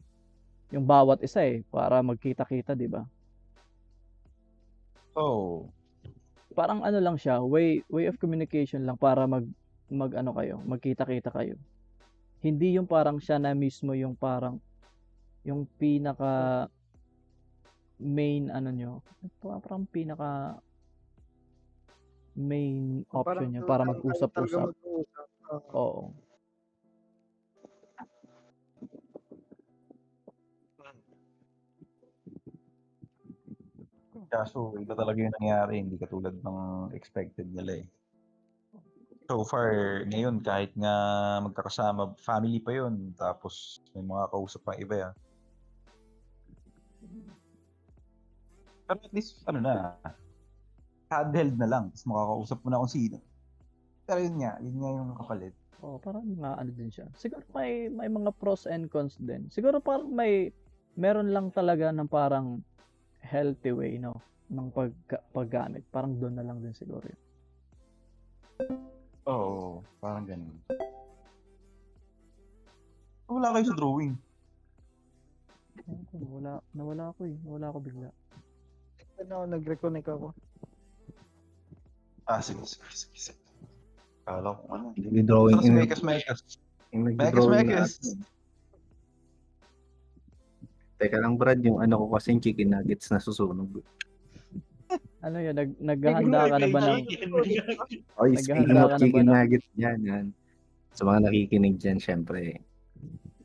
bawat isa para magkita-kita, 'di ba? Oh. Parang lang siya, way of communication lang para magkita-kita kayo. Hindi yung parang siya na mismo yung parang yung pinaka main parang pinaka main option niya para mag-usap-usap. Oo. Kaso iba talaga yung nangyari, hindi katulad ng expected nila eh. So far, ngayon kahit nga magkakasama, family pa yun, tapos may mga kausap pang iba yan. Pero at least, ano na, handheld na lang, tapos makakausap mo na kung sino. Pero yun nga yung kapalit. Parang ano din siya. Siguro may mga pros and cons din. Siguro parang meron lang talaga ng parang healthy way, no, ng paggamit. Parang doon na lang din siguro yun. Oo, parang ganun. Wala kayo sa drawing. Nawala ako bigla. Ano, nag-reconnect ako. Sige. Kala ko ano. Nag-drawing Saan si Mekas? Mekas. Teka lang, Brad, yung ano ko kasi chicken nuggets na susunog. Ano yun, naghahanda ka na ba ng... Oy, Naghahanda speaking ka of na ba chicken ng- nuggets yan. Sa mga nakikinig dyan, syempre,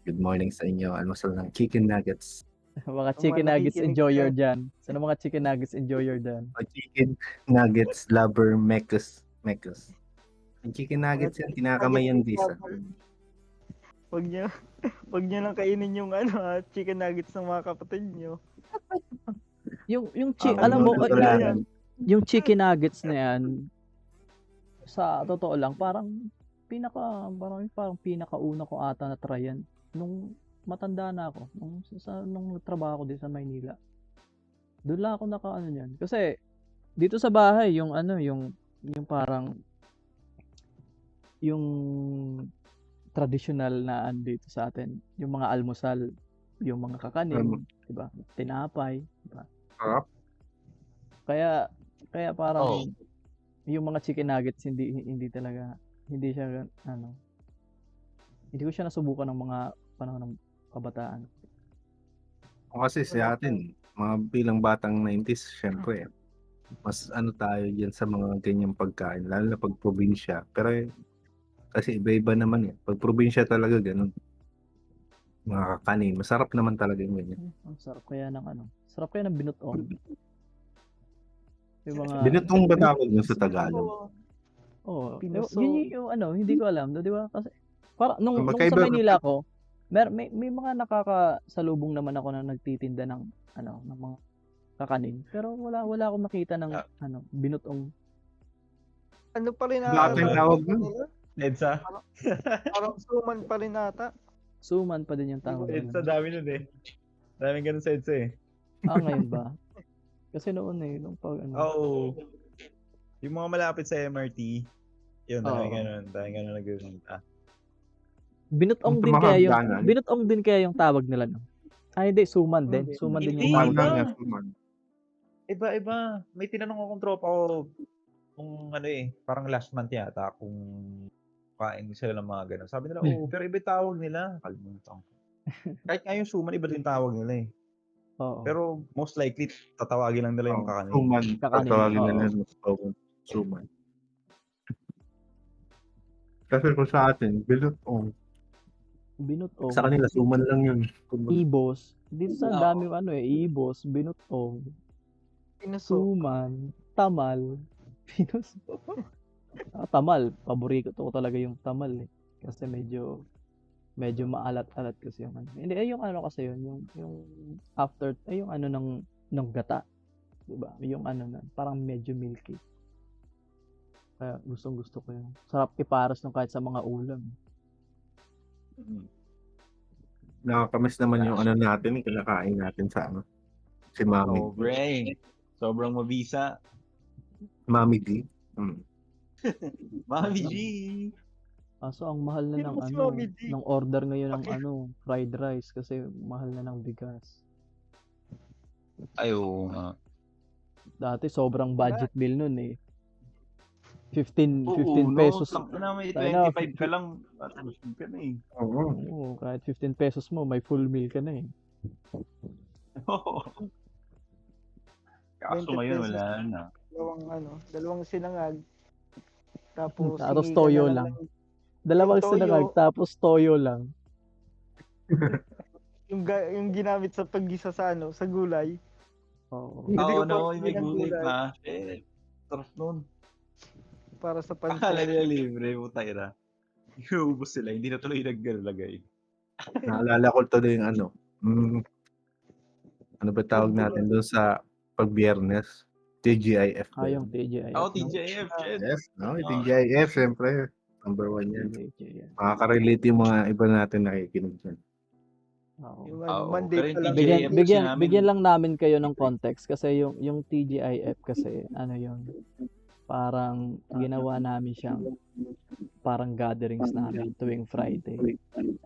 good morning sa inyo. Almusal ng chicken nuggets. mga chicken nuggets nakikinig enjoyer dyan. dyan. Sana mga chicken nuggets enjoyer dyan. O chicken nuggets lover Mekus. Yung chicken nuggets yan, tinakamay yan, Bisa. Wag niyo lang kainin yung chicken nuggets ng mga kapatid niyo. Alam mo, Yan. yung chicken nuggets na yan, sa totoo lang, parang pinakauna ko ata na try yan. Nung matanda na ako, nung trabaho ko din sa Maynila. Doon lang ako nakaano yan. Kasi, dito sa bahay, yung parang, yung traditional na dito sa atin, yung mga almusal, yung mga kakanin, diba? Tinapay, diba? Kaya parang yung mga chicken nuggets hindi talaga hindi ko siya nasubukan ng mga panahon ng kabataan. Kasi sa atin, mga bilang batang 90s, syempre, mas tayo dyan sa mga ganyang pagkain, lalo na pag probinsya. Pero kasi iba-iba naman eh. Pag probinsya talaga ganun. Mga kakanin, masarap naman talaga yung ganyan. Ang sarap kaya ng binutong. Yung mga Binutong ba tawag yun sa Tagalog? Pinuso. yun yung hindi ko alam, di ba? Kasi nung sa Magkaiba- Maynila ko, may mga nakakasalubong naman ako na nagtitinda ng ng mga kakanin. Pero wala akong makita ng binutong. Ano pa rin Bakit tawag nun? Edsa? Parang suman pa rin ata. Suman pa din yung tawag. Edsa, dami nun eh. Daming ganun sa Edsa eh. Ngayon ba? Kasi noon nung pag Oo. Yung mga malapit sa MRT, yun, Oo. daming ganun nag-uunta. Binutong Yung din mga kaya hagdanan. binutong din kaya yung tawag nila no? Hindi, suman din. Hindi. Suman din Hindi. yung tawag Iba. nila. Iba. May tinanong akong tropa ko kung parang last month yata kung kain sila ng mga ganun. Sabi nila, pero iba yung tawag nila. Kalimutan ko. Kahit nga yung suman, iba din tawag nila eh. Oo. Pero most likely, tatawagin lang nila yung kakanin. Suman. Kakanin, Tatawagin oo. na lang suman. Kasi kung sa atin, binutong. Binutong. Sa kanila, suman lang yun. Ibos. Dito sa Oo. dami ibos, binutong, Pinuso. suman, tamal, pinuso. Tamal, paborito ko talaga yung tamal eh. Kasi medyo maalat-alat kasi yung Hindi, yung kasi yun, yung after, yung ng gata. Diba? Yung parang medyo milky. Kaya gustong-gusto ko yun. Sarap iparas ng kahit sa mga ulam. Nakakamiss naman yung natin, kinakain natin sa si Mami. Sobrang mabisa. Mami D. Mami G. So ang mahal na ng Sino si Mami D? ng order ngayon ng fried rice kasi mahal na ng bigas. Ayo nga. Dati sobrang budget meal nun eh. 15 Oo, pesos. May Tayo na, 25 ka lang. Busog ka na eh. Oo, kahit 15 pesos mo, may full meal ka na eh. Kaso 20 ngayon pesos. wala na. Dalawang sinangag. Tapos Tapos hingi ka toyo na lang. ng- Dalawang Toyo. sinangag, tapos toyo lang. yung ginamit sa paggisa sa sa gulay. Oo. Bibili Oo, ka pa no, ulit may ng gulay gulay pa. Sarap nun. para sa Akala pansit. nila libre, putay na. Iubos sila, hindi na tuloy naglalagay. Naalala ko tuloy yung ano, ano ba tawag Food natin doon sa pag-Biyernes? TGIF ba Yung yun? TGIF, Ako, no? TGIF, shit. Yes, no? TGIF, siyempre. Number 1 yan. TGIF. Makaka-relate yung mga iba natin nakikinig dyan. Oo. Yung Oo, Monday pero pa yung lang. TGIF kasi Bigyan namin, bigyan lang namin kayo ng context kasi yung TGIF kasi ano yun, parang ginawa namin siyang parang gatherings namin tuwing Friday.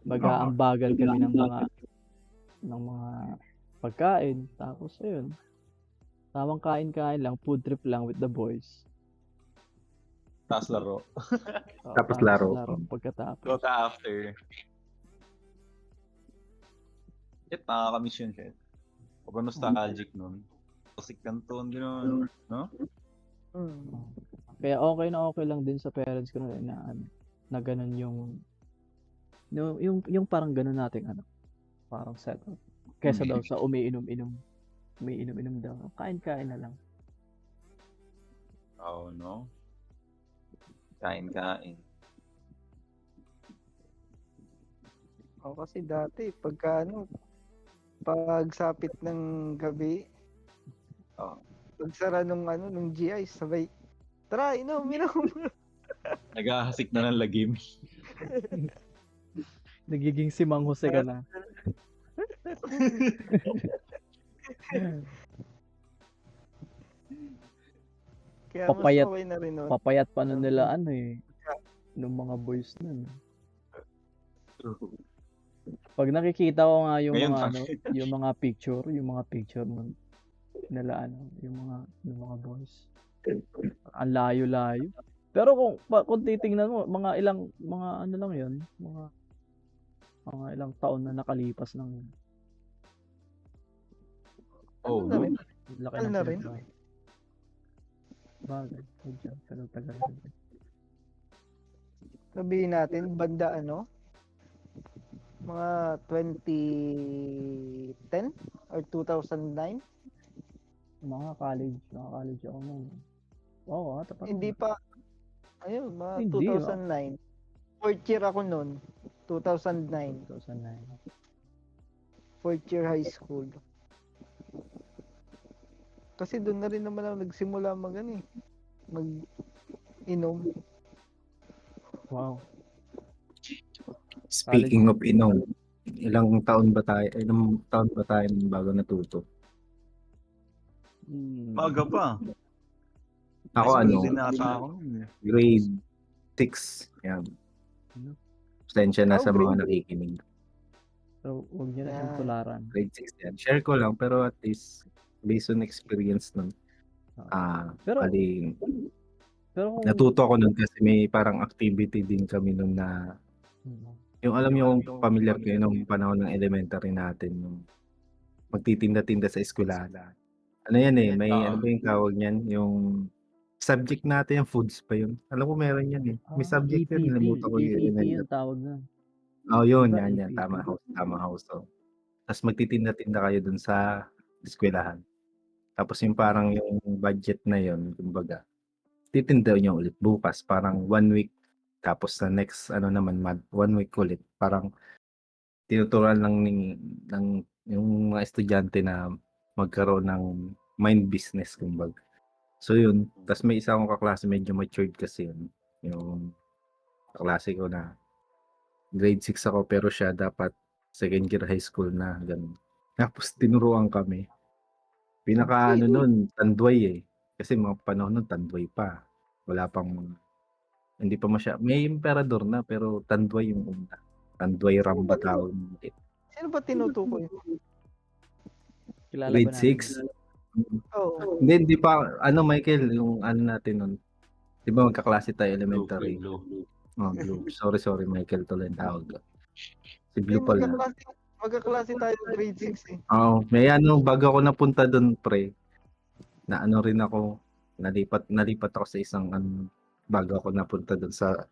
Baga ang bagal kami ng mga pagkain tapos ayun. Tamang kain-kain lang, food trip lang with the boys. taas laro. Oo, Tapos laro. pagkatapos. Dota after. Shit, nakakamiss yun, shit. Pag nostalgic nun. Toxic Canton, gano'n, no? Mm. Kaya okay lang din sa parents ko na ano, na ganun yung parang ganun nating ano, parang setup. Kesa daw sa umiinom-inom daw. Kain-kain na lang. Oo, no? Kain-kain. Ako kasi dati, pagka pagsapit ng gabi, Oo. pagsara nung GI, sabay, tara, inom. Naghahasik na ng lagim. Nagiging si Mang Jose ka na. Kaya mas Papayat. okay na rin nun. Papayat pa nun nila ano eh, nung mga boys nun. Pag nakikita ko nga yung Ngayon, mga ano, yung mga picture nun nila ano, yung mga boys. Ang layo-layo. Pero kung titingnan mo, mga ano lang 'yun, mga ilang taon na nakalipas ng oh, na rin. laki Ano ng na rin? pinagbago. Bagay, tagal. Sabihin natin, banda mga 2010 or 2009. Mga college ako nun. Oo, tapat. Hindi pa, ayun, mga Hindi, 2009. Fourth year ako nun, 2009. 2009. Fourth year high school. Kasi doon na rin naman ako nagsimula mag-inom. Wow. Speaking of inom, ilang taon ba tayo bago natuto? Maga pa. Ako High school ano, din nata ako nun eh. grade 6. Yan. Pasensya na sa mga nakikinig. So, huwag niyo na siyang Yan. tularan. Grade 6 yan. Share ko lang, pero at least based on experience nun. Pero Bali, kung natuto ako nun kasi may parang activity din kami nun na yung alam niyo kung familiar kayo nung panahon ng elementary natin, yung magtitinda-tinda sa eskwelahan. Ano yan eh, may ano ba yung tawag niyan? Yung subject natin, yung foods pa yun. Alam ko meron yan eh. May subject yun, nalimutan ko yung EPP elementary. yung tawag nun. Oh, yun, Diba, yan. EPP? Tama house. So, tapos magtitinda-tinda kayo dun sa eskwelahan. Tapos yung parang yung budget na yun, kumbaga, titinda nyo ulit bukas, parang 1 week. Tapos sa next, ano naman, 1 week ulit. Parang tinuturuan lang ng yung mga estudyante na magkaroon ng mind business, kumbaga. So yun, tapos may isa akong kaklase, medyo matured kasi yun. Yung kaklase ko na grade 6 ako, pero siya dapat second year high school na, ganun. Tapos tinuruan kami. Pinaka ano nun, Tanduay eh. Kasi mga panahon nun, Tanduay pa. Wala pang, hindi pa may emperador na, pero Tanduay yung una. Tanduay Ramba tawag. Sino ba tinutukoy? Kilala ba Grade natin? 6. Oo. Hindi pa, ano Michael, yung ano natin nun. Di ba magkaklase tayo elementary? Blue. Oh, Blue. Sorry, Michael tuloy ang tawag. Si Blue pala. Magkaklase tayo grade 6 eh. Oo, may ano, bago ako napunta doon, pre, na ano rin ako, nalipat ako sa isang bago ako napunta doon sa,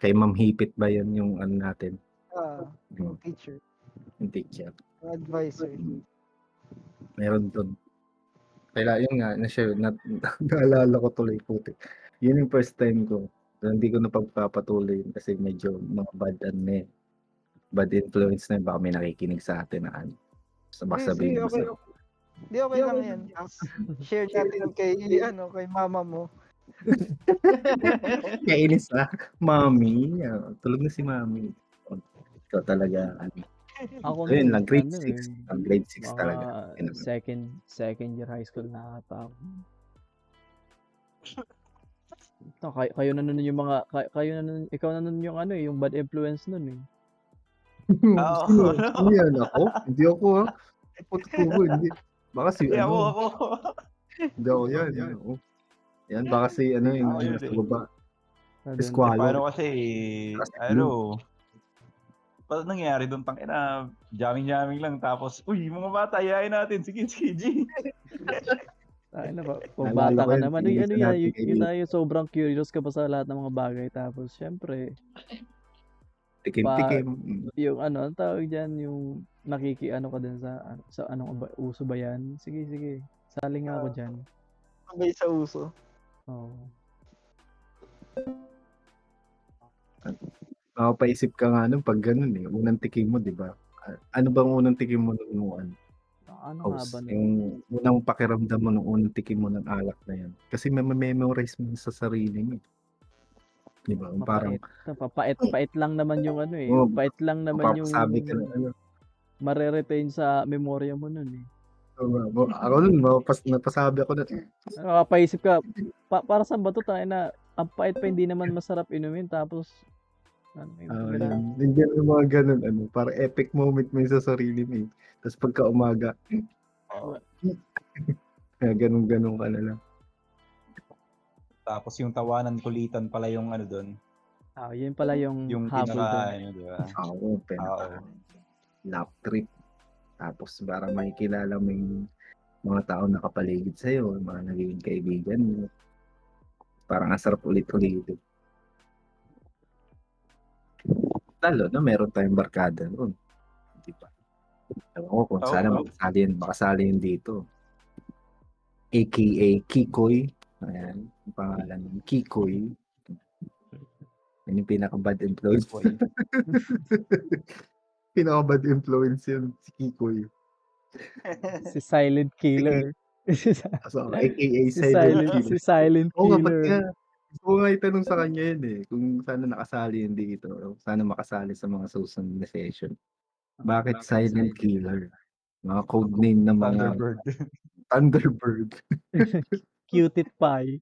kay Ma'am Hipit ba yun yung ano natin? Yung teacher. Yung teacher. Advisor. Meron doon. Kaya yun nga, na-share, naalala ko tuloy puti. Yun yung first time ko. Hindi ko na pagpapatuloy yun kasi medyo mga bad influence na yun. Baka may nakikinig sa atin na ano. Baka sabihin mo Okay. sa Di okay lang yan. Tapos, share natin kay mama mo. kainis Mami. Tulog na si Mami. Ikaw talaga. Ako Ayun nun, lang, grade ano 6. Grade 6 mga talaga. Yun. second year high school na ata ako. Kayo na nun yung mga, kayo na nun, ikaw na nun yung ano yung bad influence nun eh. Oo, Sino? ano? Sino yan? Ako? Hindi ako ha. Totoo, hindi. Baka si Hindi, ano. ako. Hindi ako yan. Oo. Yan, baka si ano yung Ako yun nasa eh. baba. Na Si dun. Squalo. Paano kasi, Kasi paano nangyari doon? Tangina, jamming lang. Tapos, uy, mga bata, ayayin natin. Sige, G. Ay na ba, Naalala bata ko ka yun, naman. pinilisan Ano yan, natin kay yun tayo sobrang curious ka pa sa lahat ng mga bagay. Tapos syempre, Tikim-tikim. yung ano, ang tawag dyan, yung nakikiano ka din sa anong uso ba yan? Sige, sali nga ako dyan. Sabay sa uso. Oo. Makapaisip ka nga nun pag ganun eh. Unang tikim mo, di ba? Ano bang unang tikim mo nung Ano nga house? ba nun? Yung unang pakiramdam mo nung unang tikim mo ng alak na yan. Kasi memorize mo sa sarili mo. Di ba? Parang, Pait lang naman yung ano eh. Oo, Pait lang naman yung mapapasabi ka na ano. mare-retain sa memorya mo nun eh. Ako nun, napasabi ako na, Nakapaisip ka, para sa ba to tayo na ang pait pa hindi naman masarap inumin tapos ano yung hindi yung mga ganun, ano, parang epic moment mo yun sa sarili mo eh. Tapos pagka umaga, ganun ka na lang. Tapos yung tawanan, kulitan pala yung ano doon. yun pala yung habol pinaka, dun. di ba? Oo, lap trip. Tapos para makikilala mo yung mga tao nakapaligid sa'yo, mga naging kaibigan mo. Parang ang sarap ulit-ulit. Lalo na meron tayong barkada noon. Di ba? Ewan ko kung sana makasali yun dito. AKA Kikoy. Ayan, ang pangalan ng Kikoy. Yan yung pinaka-bad influence. Pinaka-bad influence yun, si Kikoy. Si Silent Killer. So, AKA si Silent Killer. Si Silent Oo nga, ba't Killer. nga? Gusto ko nga itanong sa kanya yun eh. Kung sana nakasali yun dito. Sana makasali sa mga susunod na session. Bakit Silent Killer? Mga code name ng mga Thunderbird. Cutie Pie.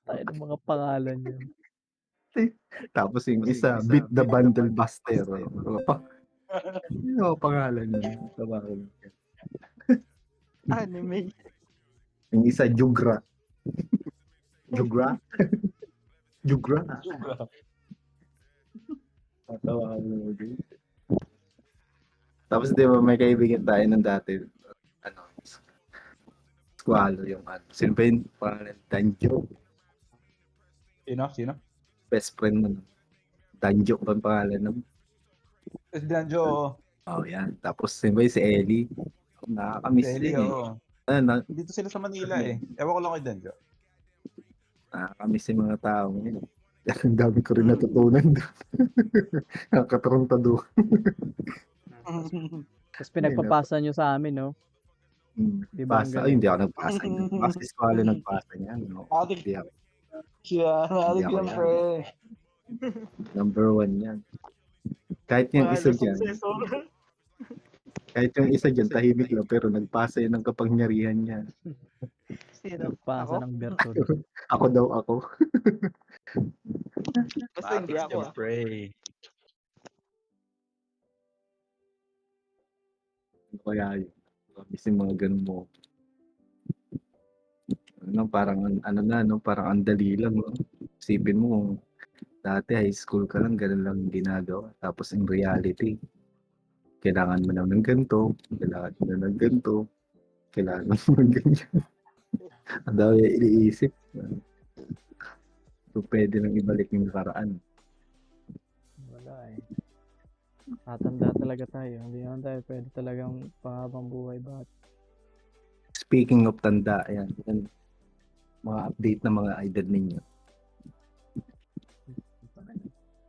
Tayo ng mga pangalan yun. Tapos yung isa, Beat the Bundle Buster. Ano pangalan yun? Anime. Yung isa, Jugra. Jugra? Jugra. Tatawagan mo din. Tapos di ba may kaibigan tayo ng dati, ano, Squalo yung ano. Sino ba yung pangalan? Danjo. Sino? Best friend mo. No? Danjo ba ang pangalan nun? Danjo. Oh, yan. Tapos sino ba yung si Ellie? Nakakamiss Si Ellie, din eh. oo. Dito sila sa Manila eh. Ewan ko lang kay Danjo. Nakakamiss yung mga tao ngayon. Ang dami ko rin natutunan doon. Nakakatarantado. Tapos pinagpapasa nyo sa amin, no? Di ba hindi ako nagpasa niya. Kasi Squalo nagpasa niya. No? Hindi ako. Hindi ako yan. Number 1 yan. Kahit yung isa dyan. Kahit yung isa dyan, tahimik lang. Pero nagpasa yun ng kapangyarihan niya. Sino? Nagpasa Ako? ng Bertol. Ako daw ako. Basta hindi ako. Pray. Kaya yun. Kasi mga ganun mo. Parang ang dali lang. No? Isipin mo, dati high school ka lang, ganun lang ginagawa. Tapos in reality, kailangan mo ng ganito, kailangan mo ng ganito, kailangan mo ng ganyan. Ang dami iniisip. So, pwede lang ibalik yung paraan. Wala eh. Tatanda talaga tayo. Hindi naman tayo pwede talagang panghabang buhay ba? Speaking of tanda, yan. Mga update na mga edad ninyo.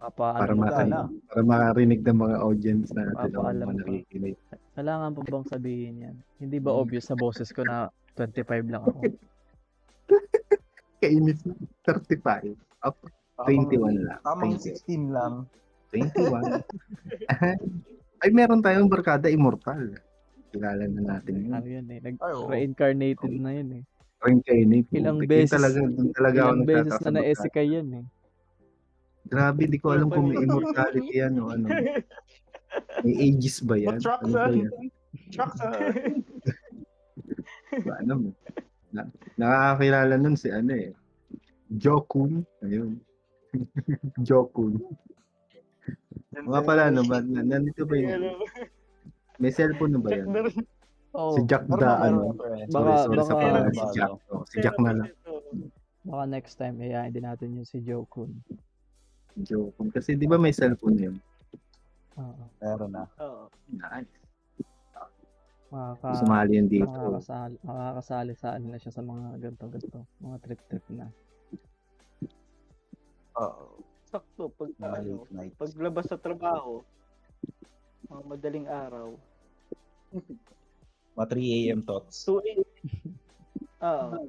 Para, Papaano ba na. tayo? para makarinig ng mga audience natin o Papaalam mga ka. nakikinig. Kailangan pa bang sabihin yan? Hindi ba obvious sa boses ko na 25 lang ako? Kainis na. 35. Up. 21 lang. Tamang 20. 16 lang. 21. Ay, meron tayong barkada immortal. Kilala na natin yun. Ano yun eh, Ay, oo. nag-reincarnated na yun eh. Reincarnate. Ilang Yun beses, Doon talaga ako ilang beses nagtataka sa na barkada. na-esikay yan eh. Grabe, di ko alam kung may immortality yan o ano. May ages ba yan? Truck Ano ba sa... yan? Truck sa... Ano mo? Nakakakilala nun si ano eh. Jokun. Ayun. Jokun. Mga pala, no ba? Nandito ba yun? May cellphone na ba yan? Oh, Si Jack Meron da, na, ano? Baka- Sorry sa baka- pangalan. Si Jack. Oh, si Jack na lang. baka next time, hayain din natin yun si Joe Kun. Jokun. Kasi di ba may cellphone yun? Oo. Meron na. Oo. Nice. Makaka- Sumali yun dito. makakasali-sali na siya sa mga ganito-ganito. Mga trip-trip na. Oo. Sakto pag ano, Night. paglabas sa trabaho, mga madaling araw, Mga 3 a.m. thoughts. 2 a.m. Oo.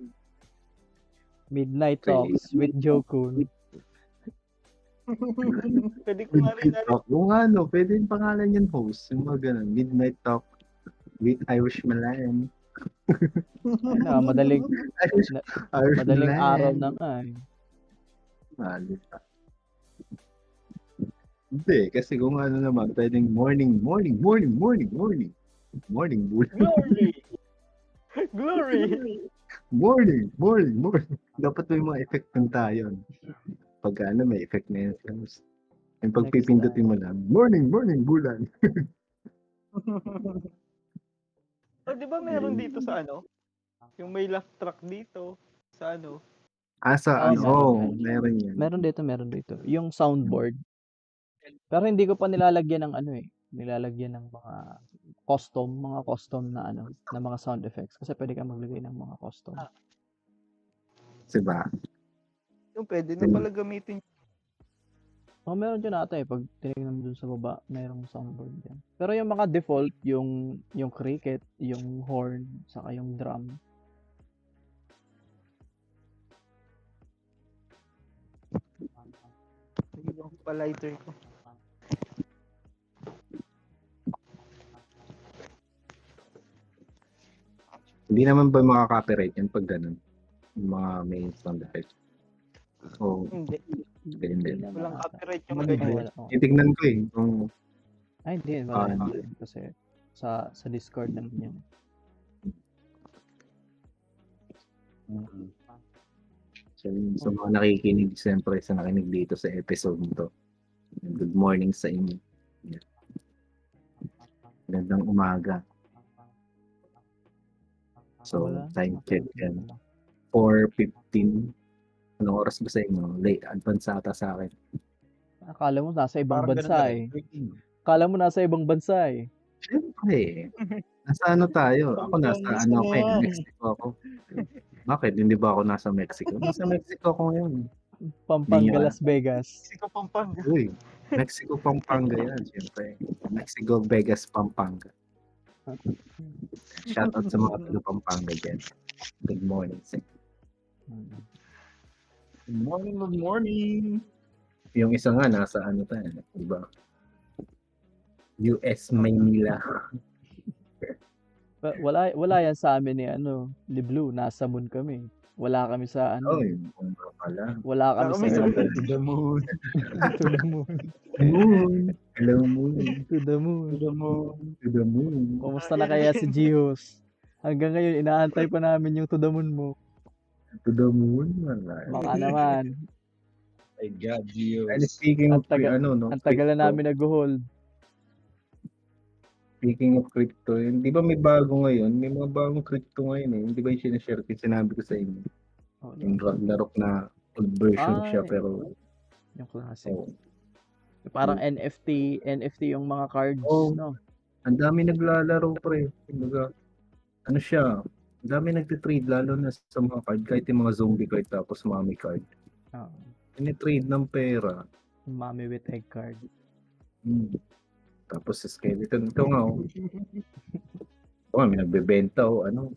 Midnight Okay. Talks with Joe Kun. Pwede ko nga rin Midnight Talk. Yung ano, pwede yung pangalan yan host. Yung mga ganun. Midnight Talk with Irish Milan. Na, madaling Irish madaling Milan. araw na nga eh. Malit pa. Hindi, kasi kung ano naman, pwedeng morning bull. Glory! Glory! Morning. Dapat may mga effect ng tayo. Pag ano, may effect na yun. Yung pagpipindutin mo lang, morning, bulan. O, di ba meron dito sa ano? Yung may laugh track dito. Sa ano? Sa Oh, ano, meron yan. Meron dito. Yung soundboard. Pero hindi ko pa nilalagyan ng ano eh. Nilalagyan ng mga custom na ano, na mga sound effects. Kasi pwede ka maglagay ng mga custom. Diba? Yung pwede na pala gamitin. Oh, meron dyan ata eh. Pag tinignan mo dun sa baba, mayroong soundboard dyan. Pero yung mga default, yung cricket, yung horn, saka yung drum. Yung pa-lighter ko. Hindi naman ba makaka-copyright yan pag ganun? Yung mga may sound effects. So, Hindi. hindi. Walang copyright yung Hindi. ganyan. Wala. Oh. Titignan ko eh. Kung Ay, hindi. Wala yan. Kasi sa Discord naman yun. sa mga nakikinig, siyempre sa nakinig dito sa episode nito. Good morning sa inyo. Yeah. Gandang umaga. So, Wala. time check yan. 4:15. Anong oras ba sa inyo? Late advance ata sa akin. Akala mo nasa ibang Parang bansa ganun eh. na rin. Akala mo nasa ibang bansa eh. Siyempre. Nasa ano tayo? Ako nasa ano ako eh, Mexico ako. Bakit? Hindi ba ako nasa Mexico? Nasa Mexico ako ngayon. Pampanga, Hindi Las Vegas. Mexico, Pampanga. Uy, Mexico, Pampanga yan, siyempre. Mexico, Vegas, Pampanga. Shoutout sa mga taga Pampanga dyan. Good morning. Good morning. Yung isa nga, nasa ano tayo, diba? US, Manila. Wala yan sa amin ni ni Blue. Nasa moon kami. Wala kami sa Oy, kung pala. Wala kami sa To the moon. to the moon. Moon. Hello, moon. To the moon. To the moon. Kumusta na kaya si Gihos? Hanggang ngayon, inaantay pa namin yung to the moon mo. To the moon. Wala. Baka naman. My God, Dios. And speaking of Ang tagal na namin nag-hold. Speaking of crypto, di ba may bago ngayon? May mga bagong crypto ngayon eh. Hindi ba yung sinashare ko, sinabi ko sa inyo? Yung larok na old version siya, pero Yung classic. oh, Parang NFT yung mga cards, Oh. no? ang dami naglalaro pre. Kumbaga, ano siya, Ang dami nagtitrade lalo na sa mga card, kahit yung mga zombie card tapos mami card. Oo. Tinitrade ng pera. Mommy with egg card. Tapos sa skeleton, ito nga oh. Ito nga, may nagbebenta oh, ano,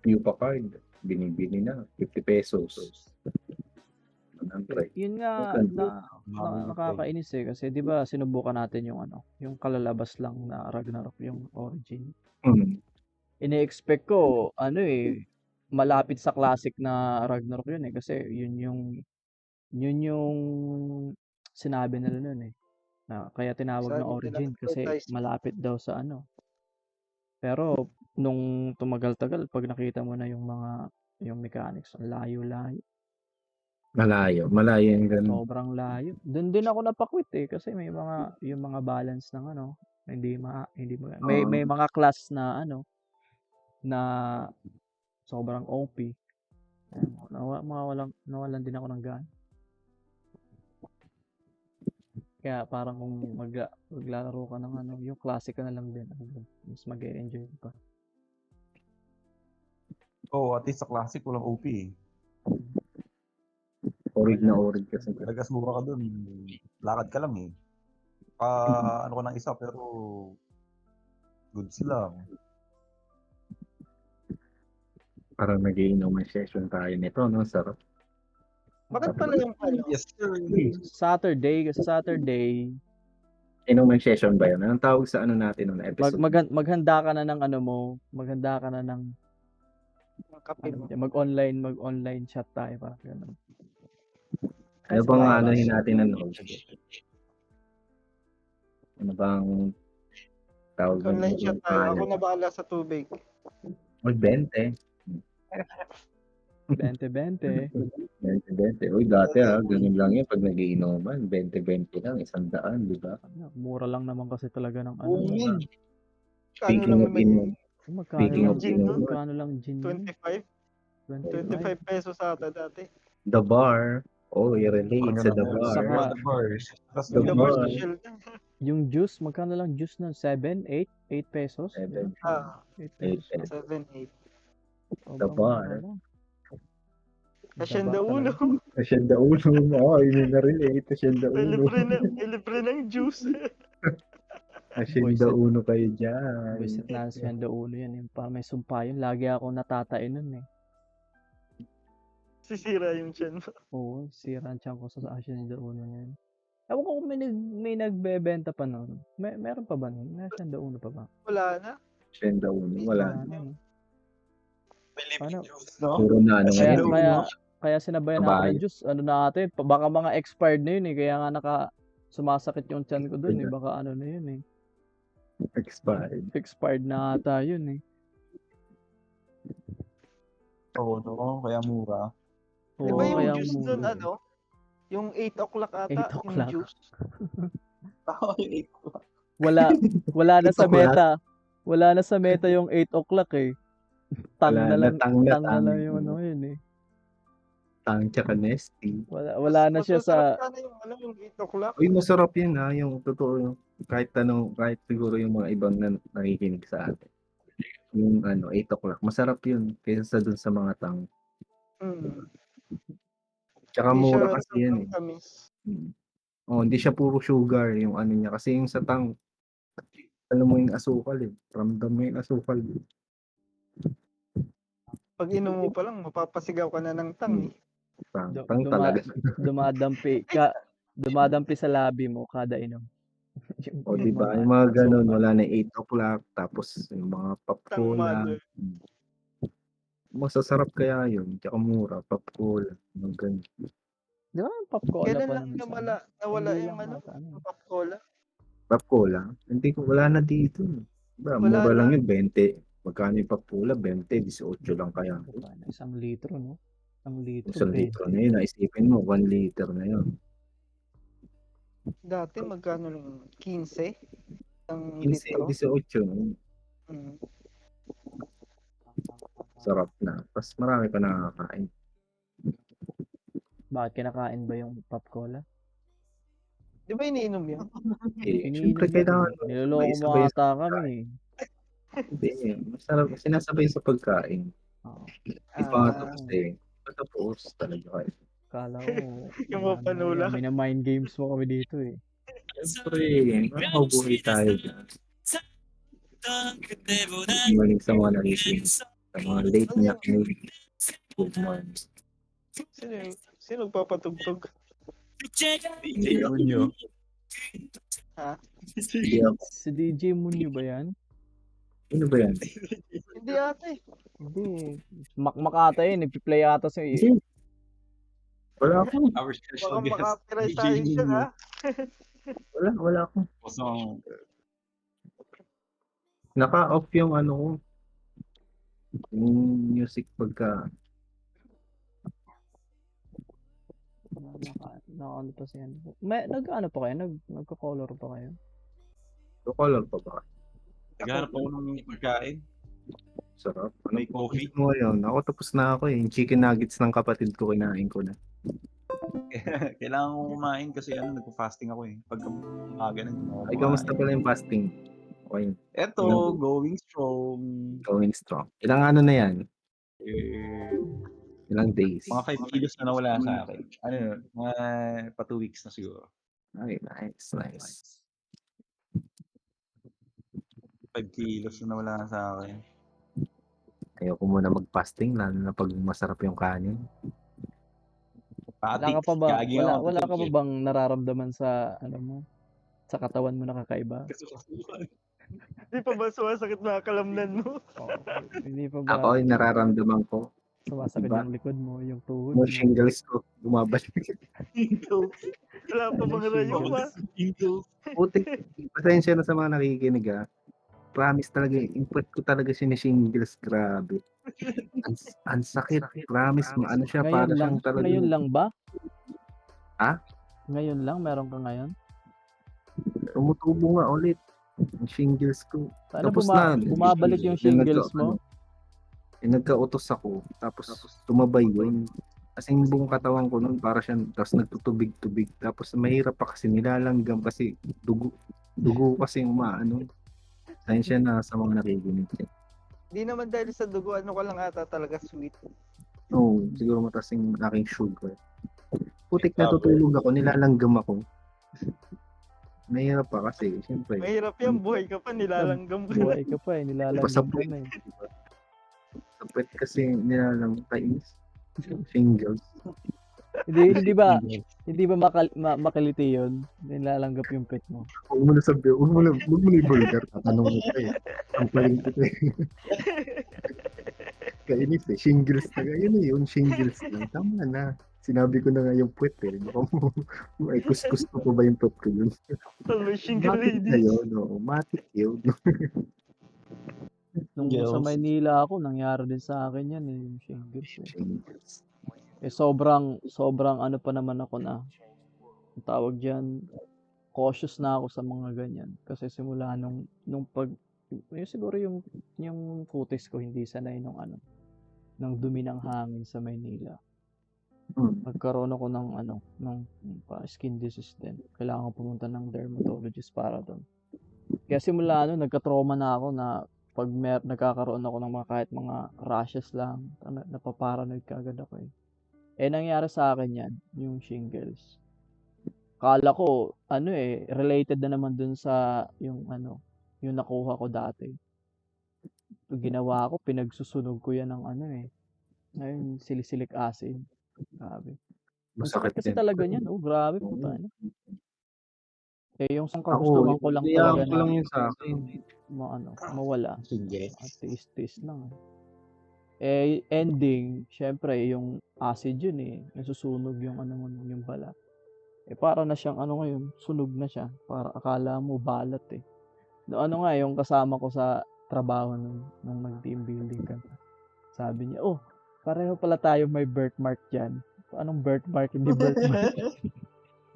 Pupa card. Binibili na, 50 pesos. 100. Yun nga nakakainis eh kasi 'di ba sinubukan natin yung yung kalalabas lang na Ragnarok yung origin. Ini-expect ko malapit sa classic na Ragnarok yun eh kasi yun yung sinabi nila noon eh. Na kaya tinawag na Sabi nila origin kasi advertising. malapit daw sa Pero nung tumagal-tagal pag nakita mo na yung mechanics, ang layo-layo. Malayo yung ganun. Sobrang layo. Doon din ako napakwit eh kasi may yung mga balance ng hindi may mga class na na sobrang OP. Nawalan din ako ng gana. Kaya parang kung maglalaro ka ng yung classic ka na lang din, mas mag-e-enjoy ka. At least sa classic walang OP eh. Orig na orig kasi. Nag-asura ka dun, lakad ka lang eh. Ano ka ng isa pero goods lang. Parang nag-iinuman session tayo nito, no? Sarap. Bakit pala yung Yes sir. Saturday, Inuman session ba yun? Anong tawag sa natin nung episode? maghanda ka na ng maghanda ka na ng kape mo? mag-online chat tayo para ganun. Ano bang anuhin natin ng ano bang tawag ng Online chat tayo. Ako na bahala sa tubig. 20. 20. Uy, dati ganun lang yun pag nagiinuman. 20 lang, 100, di ba? Mura lang naman kasi talaga ng Speaking of inuman. Magkano lang gin? 25 pesos ata dati. The bar. Oh, i-relate sa the bar. Saka, The bar. Social na. Yung juice, magkano lang juice na 7, 8 pesos? 7. 8 pesos. 7, 8. The bar. Asyenda uno. Asyenda uno. Yun na relate. Asyenda uno. Libre ng juice. Asyenda uno kayo dyan. Visit na asyenda uno yan. Para may sumpa yun. Lagi ako natatain nun eh. Sisira yung tiyan mo. Oo, sira ang tiyan ko sa asyenda uno na yun. Ewan ko kung may nagbebenta pa nun. Meron pa ba nun? May asyenda uno pa ba? Wala na. Asyenda uno. Wala na. Paano? Puro na Kaya sinabayan ako ng juice. Natin? Baka mga expired na yun eh. Kaya nga sumasakit yung tiyan ko dun eh. Baka na yun eh. Expired na ata yun eh. Kaya mura. Di ba yung juice dun yung 8 o'clock ata, 8 o'clock. yung juice? Yung 8 o'clock. Wala na sa meta. Wala na sa meta yung 8 o'clock eh. Tang na lang yung yun eh. Tang tsaka nesty. Wala na siya sa... yung 8 o'clock. Uy, masarap yun yung totoo. Kahit siguro yung mga ibang nakikinig sa atin. Yung 8 o'clock. Masarap yun kaysa dun sa mga tang. Tsaka mura kasi yan eh. Hindi siya puro sugar yung niya. Kasi yung sa tang, alam mo yung asukal eh. Ramdam mo yung asukal. Pag inom mo pa lang, mapapasigaw ka na ng tang eh. Tang talaga. Dumadampi sa labi mo kada inom. Diba? Yung mga ganun, wala na 8 o'clock. Tapos yung mga pop-cola. Masasarap kaya yun. Tsaka mura, pop-cola. Mga ganun. Di ba yung pop-cola Kailan pa lang nawala yung pop-cola? Pop-cola? Hindi ko, wala na dito. Diba, mura lang yun, 20. Magkano yung pop-cola? 20, 18 lang kaya. 1 litro, no? 1 litro. 1 litro na yun. Naisipin mo, 1 liter na yun. Dati magkano lang? 15? 15, 18. Sarap na. Tapos marami pa nakakain. Bakit kinakain ba yung pop-cola? Di ba iniinom yan? Siyempre kailangan. Niloloko mo ata kami. Hindi, masarap. Sinasabay sa pagkain. Oo. Hindi pa nga Ah, tapos eh. Patapos talaga kayo. Akala ko yung ano mapanula. yan, mina-mind games mo kami dito eh. Siyempre, mabuhay tayo dyan. Good morning sa mga nagising. Sa mga late na nakinig. Good morning. Sino nagpapatugtog? DJ Munyo. Ha? Hindi ako. Si DJ Munyo ba yan? Ano ba yan? Hindi ate. Hindi. Makmakata yun. Nagpi-play ata sa Hindi. Wala ako. Our Baka special guest, makapiright DJ tayo siya Munyo. ha. Wala ako. Also, Naka-off yung ano ko. Yung music pagka. Ano pa siya. Nag-ano pa kayo? Nagko-color pa kayo? Color pa ba? naghanap ako ng pagkain. Sarap. Ano May coffee. mo yun? Ako tapos na ako eh. Yung chicken nuggets ng kapatid ko kinain ko na. Kailangan ko kumain kasi nagpo-fasting ako eh. Pag umaga na, Ay, kamusta pala yung fasting? Okay. Eto, going strong. Going strong. Ilang ano na yan? Eh, Ilang days? mga 5 kilos na nawala sa akin. Ano yun? Mga pa 2 weeks na siguro. Ay, nice. 5 kilos na nawala sa akin. Ayoko muna mag-fasting, lalo na pag masarap yung kanin. Wala ka pa ba? Wala ka pa bang nararamdaman sa ano mo? Sa katawan mo na kakaiba? Hindi pa ba sumasakit mga kalamnan mo? Oo. Hindi pa ba Ako ay nararamdaman ko. sumasakit Diba? yung likod mo, yung tuhod Yung mo? shingles ko, bumabalik. Wala pa bang rayo ha? Putik, pasensya na sa mga nakikinig ah. Promise talaga, input ko talaga sinishingles, grabe. Ang sakit, promise mo, ano siya, para siyang talaga. Ngayon lang ba? Ha? Ngayon lang, meron ka ngayon? Tumutubo nga ulit. Ang shingles ko. Paano Tapos na. bumabalik yung shingles mo? Nagka-utos ako, tapos tumabay yun. Kasi yung buong katawan ko nun, para siyang, tapos nagtutubig-tubig. Tapos mahirap pa kasi nilalanggam kasi dugo kasi yung maano. Sensya na sa mga nakikinig. Hindi naman dahil sa dugo, ano ka lang ata talaga sweet. Oo, siguro mataas yung aking sugar. Putik natutulog ako, nilalanggam ako. Mahirap pa kasi, siyempre. Mahirap yan, buhay ka pa, nilalanggam ka na. Buhay ka pa eh, nilalanggam ka na eh. Sa pet kasi nilalanggam. Shingles. Hindi ba makiliti yun? Nilalanggap yung pet mo. Huwag mo na sabi, huwag mo na i-vulgar. Tatanong mo ka eh. Ang paling kita eh. Kainis eh, shingles na nga. Yun eh, yung shingles lang. Tama na. Sinabi ko na nga yung puwet eh. Baka mo, ay kuskus ko pa ba yung puwet ko yun? May shingle Matik na ladies. yun, oo. Matik yun. Nung sa Maynila ako, nangyari din sa akin yan eh, yung shingles eh. Shingles. Eh sobrang ano pa naman ako na, ang tawag dyan, cautious na ako sa mga ganyan. Kasi simula nung siguro yung kutis ko hindi sanay nung dumi ng hangin sa Maynila. Nagkaroon ako ng skin disease din. Kailangan ko pumunta ng dermatologist para doon. Kaya simula nagka-trauma na ako na pag nagkakaroon ako ng kahit mga rashes lang, napaparanoid kaagad ako eh. Nangyari sa akin yan, yung shingles. Kala ko, related na naman dun sa yung nakuha ko dati. Ginawa ko, pinagsusunog ko yan ng ngayon, salicylic acid. Grabe. Masakit kasi talaga niyan, grabe po tayo. Yung kagustuhan ko lang talaga na lang yun sa akin. mawala. At tiis lang. Ending, syempre, yung acid yun eh. Nasusunog yung yung balat. Para na siyang ngayon, sunog na siya. Para akala mo balat eh. Yung kasama ko sa trabaho nung nag-team building ka. Sabi niya, pareho pala tayo may birthmark dyan. Anong birthmark? Hindi birthmark.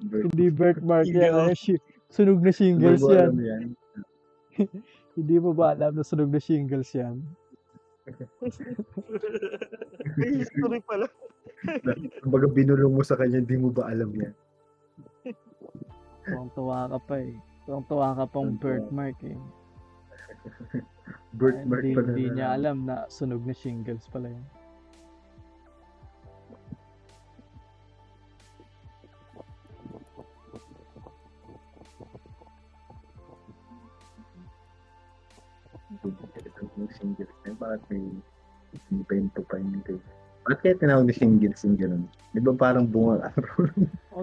Hindi birthmark yan. Sunog na shingles yan. Hindi mo ba alam na sunog na shingles yan? May history pala. Kumbaga binulong mo sa kanya, hindi mo ba alam yan? Tuwang-tuwa ka pa eh. Tuwang-tuwa ka pang birthmark eh. Birthmark pala Hindi na niya lang. alam na sunog na shingles pala yun. Yung shingles na yun, bakit may invento pa yun ito? Bakit kaya tinawag na shingles yung gano'n? Di ba parang bungang araw? O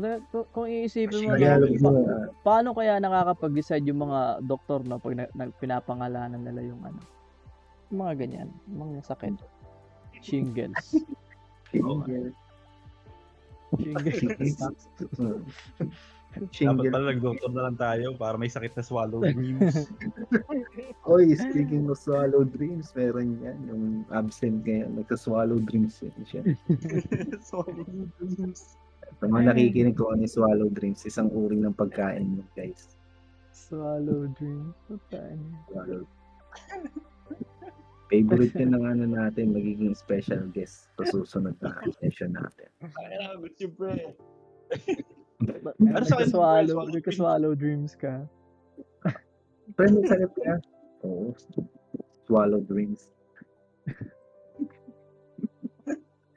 kung iisipin mo, Kaya no, alam mo, paano kaya nakakapag-decide yung mga doktor, no, pag pinapangalanan nila yung ano, yung mga ganyan, mga sakit. Shingles. shingles. Shingles. Dapat Shingles. pala nag-doktor na lang tayo para may sakit na swallow dreams. Oy, speaking of swallow dreams, meron yan. Yung absent ngayon, nagsa-swallow dreams yan siya. Swallow dreams. Sa mga nakikinig ko ano yung swallow dreams, isang uri ng pagkain mo, guys. Swallow dreams. Putain. Swallow. Favorite yan ng ano natin, magiging special guest sa susunod na session natin. Ay, nagot yung pre. Ano sa akin, nagka-swallow dreams ka? Pero may sakit ka. Oo. Swallow dreams.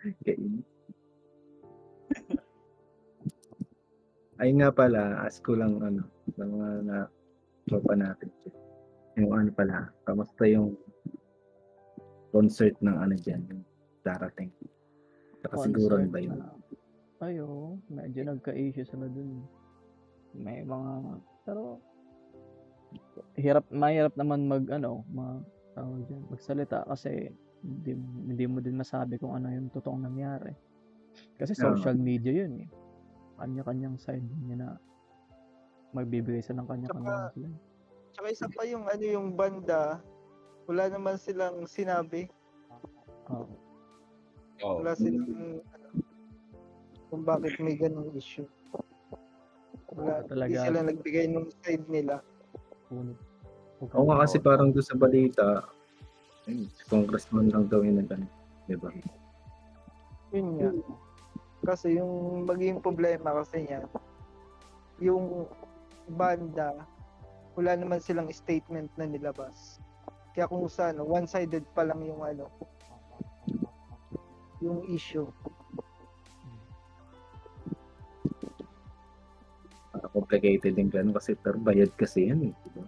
Okay. Ay nga pala, ask ko lang ano, ng mga na tropa natin. Yung ano pala, kamusta yung concert ng ano dyan, yung darating. Nakasiguran ba yun? Ayo, medyo nagka-issue sila dun. May mga, pero mahirap naman magsalita kasi hindi mo din masabi kung ano yung totoong nangyari. Kasi social media yun eh. Kanya-kanyang side niya na magbibigay sila ng kanya-kanyang sila. Tsaka isa pa yung yung banda, wala naman silang sinabi. Oh. Wala silang kung bakit may ganung issue. Wala, Talaga. hindi sila nagbigay ng side nila. Oo nga kasi parang doon sa balita, si congressman lang daw yung nag-ano, di ba? Yun nga. Kasi yung maging problema kasi niya, yung banda, wala naman silang statement na nilabas. Kaya kung saan, one-sided pa lang yung yung issue. Complicated din gano'n kasi pero bayad kasi yan eh. Diba?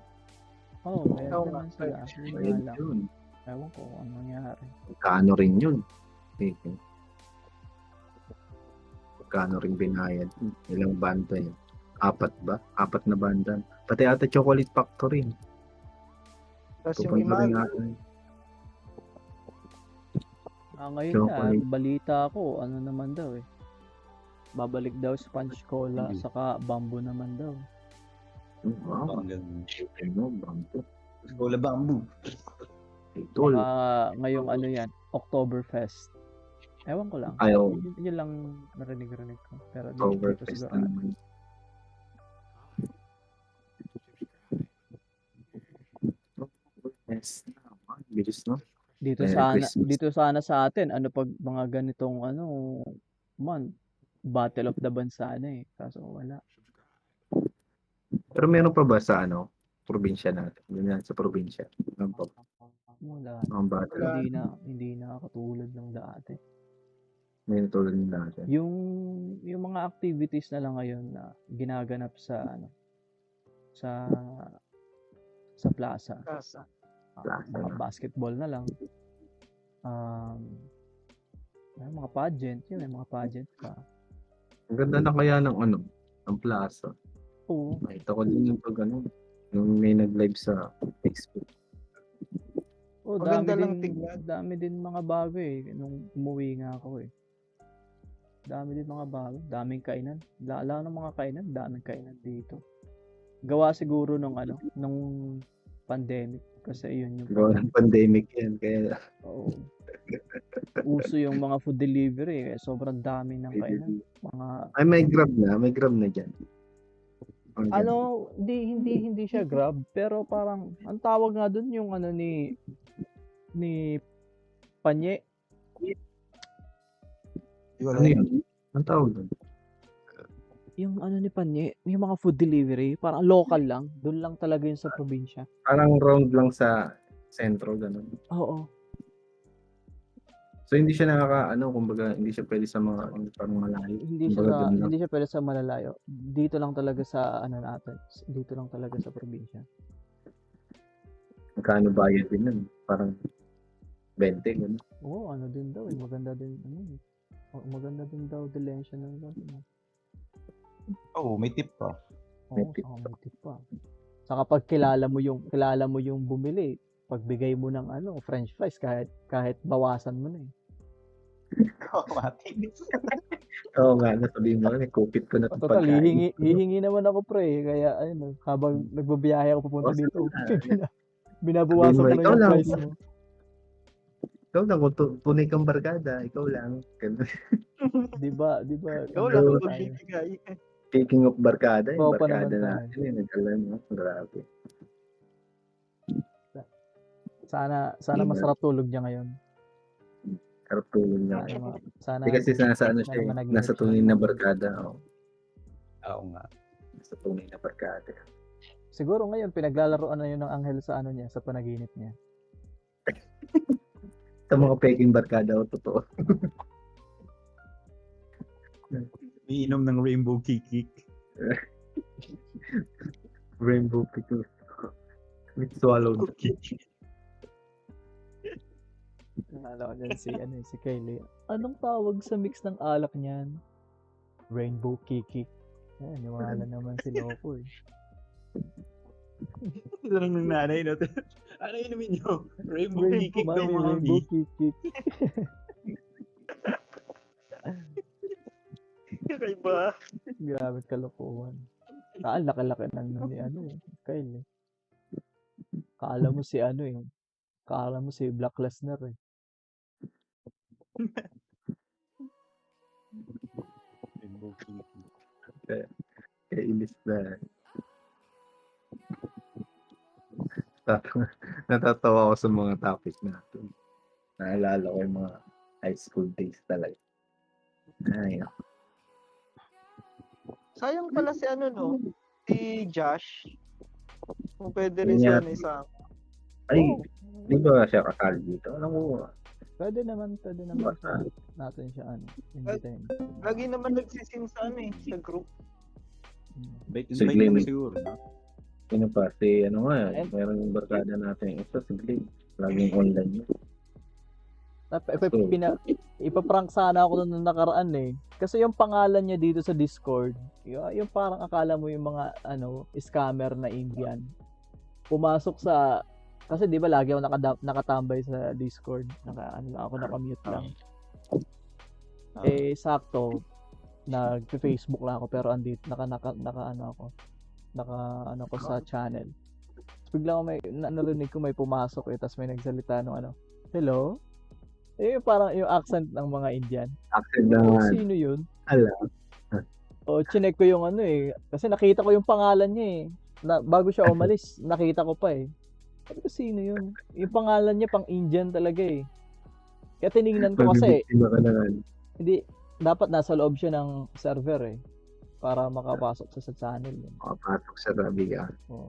Oo, bayad Oo naman nga. sila. Yun Bayad nga lang. yun. Ewan ko kung ano nangyari. Kano rin yun. Okay. Kano rin binayad. Ilang banda yun. 4 ba? 4 na banda. Pati ata Chocolate Factory. Tapos yung Pupunta rin imago, ata. Ngayon Chocolate. balita ko, ano naman daw eh. Babalik daw Sponge Cola, saka Bamboo naman daw. Wow. Hanggang Ano, bangko. Cola Bamboo. Tol. Ngayong ano yan, Oktoberfest. Ewan ko lang. Ayaw. Yun lang narinig ko. Pero di ko Oktoberfest siguro. na naman. Yes. Bilis no? Dito Merry sana Christmas. sa atin, ano pag mga ganitong Battle of the Bands sana eh. Kaso wala. Pero meron pa ba sa probinsya natin? Ganyan sa probinsya. Meron pa ba? Wala. Ang battle. Hindi na katulad ng dati. May tulad ng dati. Yung mga activities na lang ngayon na ginaganap sa plaza. Mga basketball na lang. Mga pageant, yun, may mga pageant pa. Ang ganda na kaya ng ng plaza. Oo. Nakita ko din yung nung may nag-live sa Facebook. maganda lang tignan. Dami din mga bago eh. Nung umuwi nga ako eh. Dami din mga bago. Daming kainan. Lalo ng mga kainan. Daming kainan dito. Gawa siguro nung pandemic. Kasi yun yung... Gawa ng pandemic yan. Kaya... Oo. Uso yung mga food delivery eh. Sobrang dami ng kainan. Ay, may Grab na. May Grab na dyan. Hindi siya Grab. Pero parang, ang tawag nga dun yung ni Panye. Ano yun? Ang tawag dun? Yung ni Panye, yung mga food delivery, parang local lang. Doon lang talaga yun sa probinsya. Parang round lang sa Sentro, ganun. Oo. So, hindi siya kumbaga, hindi siya pwede sa mga parang malayo. Kumbaga, doon lang. Hindi siya pwede sa malalayo. Dito lang talaga sa ano natin. Dito lang talaga sa probinsya. Magkano bayad din nun? Parang 20, ganun. Oo, ano din daw eh. Maganda din daw dilensya ng ano. Oh, may tip pa. Oo, saka may tip pa. Saka pag kilala mo yung bumili, pagbigay mo ng french fries kahit bawasan mo na eh. Matinis. Oo nga, sabihin mo, kupit ko na itong Total, pagkain. hihingi naman ako pre, kaya ayun, habang nagbabiyahe ako papunta Oo, dito, sabi binabawasan ko Sabihin mo, na ikaw yung lang. price mo. Ikaw lang, kung tunay kang barkada, ikaw lang. Ganun. Di ba? Ikaw ano lang naman ang tayo? magbibigay. Speaking of barkada, yung Tropa barkada naman tayo. natin, nag-alam mo, grabe. Sana Diba? masarap tulog niya ngayon. Sarap tulog niya. Sana Hindi kasi nasa ano siya, naman nasa nag-inip tunay siya. na barkada. Oh. Oo nga. Nasa tunay na barkada. Siguro ngayon pinaglalaroan na yun ng anghel sa ano niya, sa panaginip niya. Sa mga peking barkada, totoo. Umiinom ng rainbow kikik. Rainbow pickles. With swallowed. Naalala ko dyan si Kylie. Anong tawag sa mix ng alak niyan? Rainbow Kiki. Ayan, niwala naman si Loco eh. Ito lang ng nanay, no? Ano inumin nyo? Rainbow kikik daw, Mami, mami. Rainbow Kiki. Kakaiba. Grabe kalokohan. Laki-laki ng ni Kyle eh. Kala mo si Black Lesnar eh. Rainbow kikik. Kainis na. Natatawa ako sa mga topic natin. Naalala ko yung mga high school days talaga. Ay, Sayang pala si si Josh. Kung pwede rin Yun siya nga. isa. ay, di ba siya kasali dito? Alam mo, Pwede naman siya natin siya invitahin. Lagi naman nagsisim sa sa group. Invite Si naman Glenn. siguro, no? sino pa? Si meron yung barkada natin. Ito, si Glenn. Laging online yun. Ipaprank sana ako nung nakaraan eh. Kasi yung pangalan niya dito sa Discord, yung parang akala mo yung mga scammer na Indian. Pumasok kasi 'di ba lagi ako nakatambay sa Discord, naka-mute lang. Sakto nag-Facebook lang ako pero andito naka ako sa channel. Tapos biglang narinig ko may pumasok tapos may nagsalita ng hello. Parang yung accent ng mga Indian. Accent naman. Sino yun? Alam. Chinek ko yung kasi nakita ko yung pangalan niya eh. Bago siya umalis, nakita ko pa eh. Sabi ko, sino yun? Yung pangalan niya pang Indian talaga eh. Kaya tiningnan ko kasi, hindi, dapat nasa loob siya ng server eh. Para makapasok sa channel. Makapasok sa Rabia. Oh.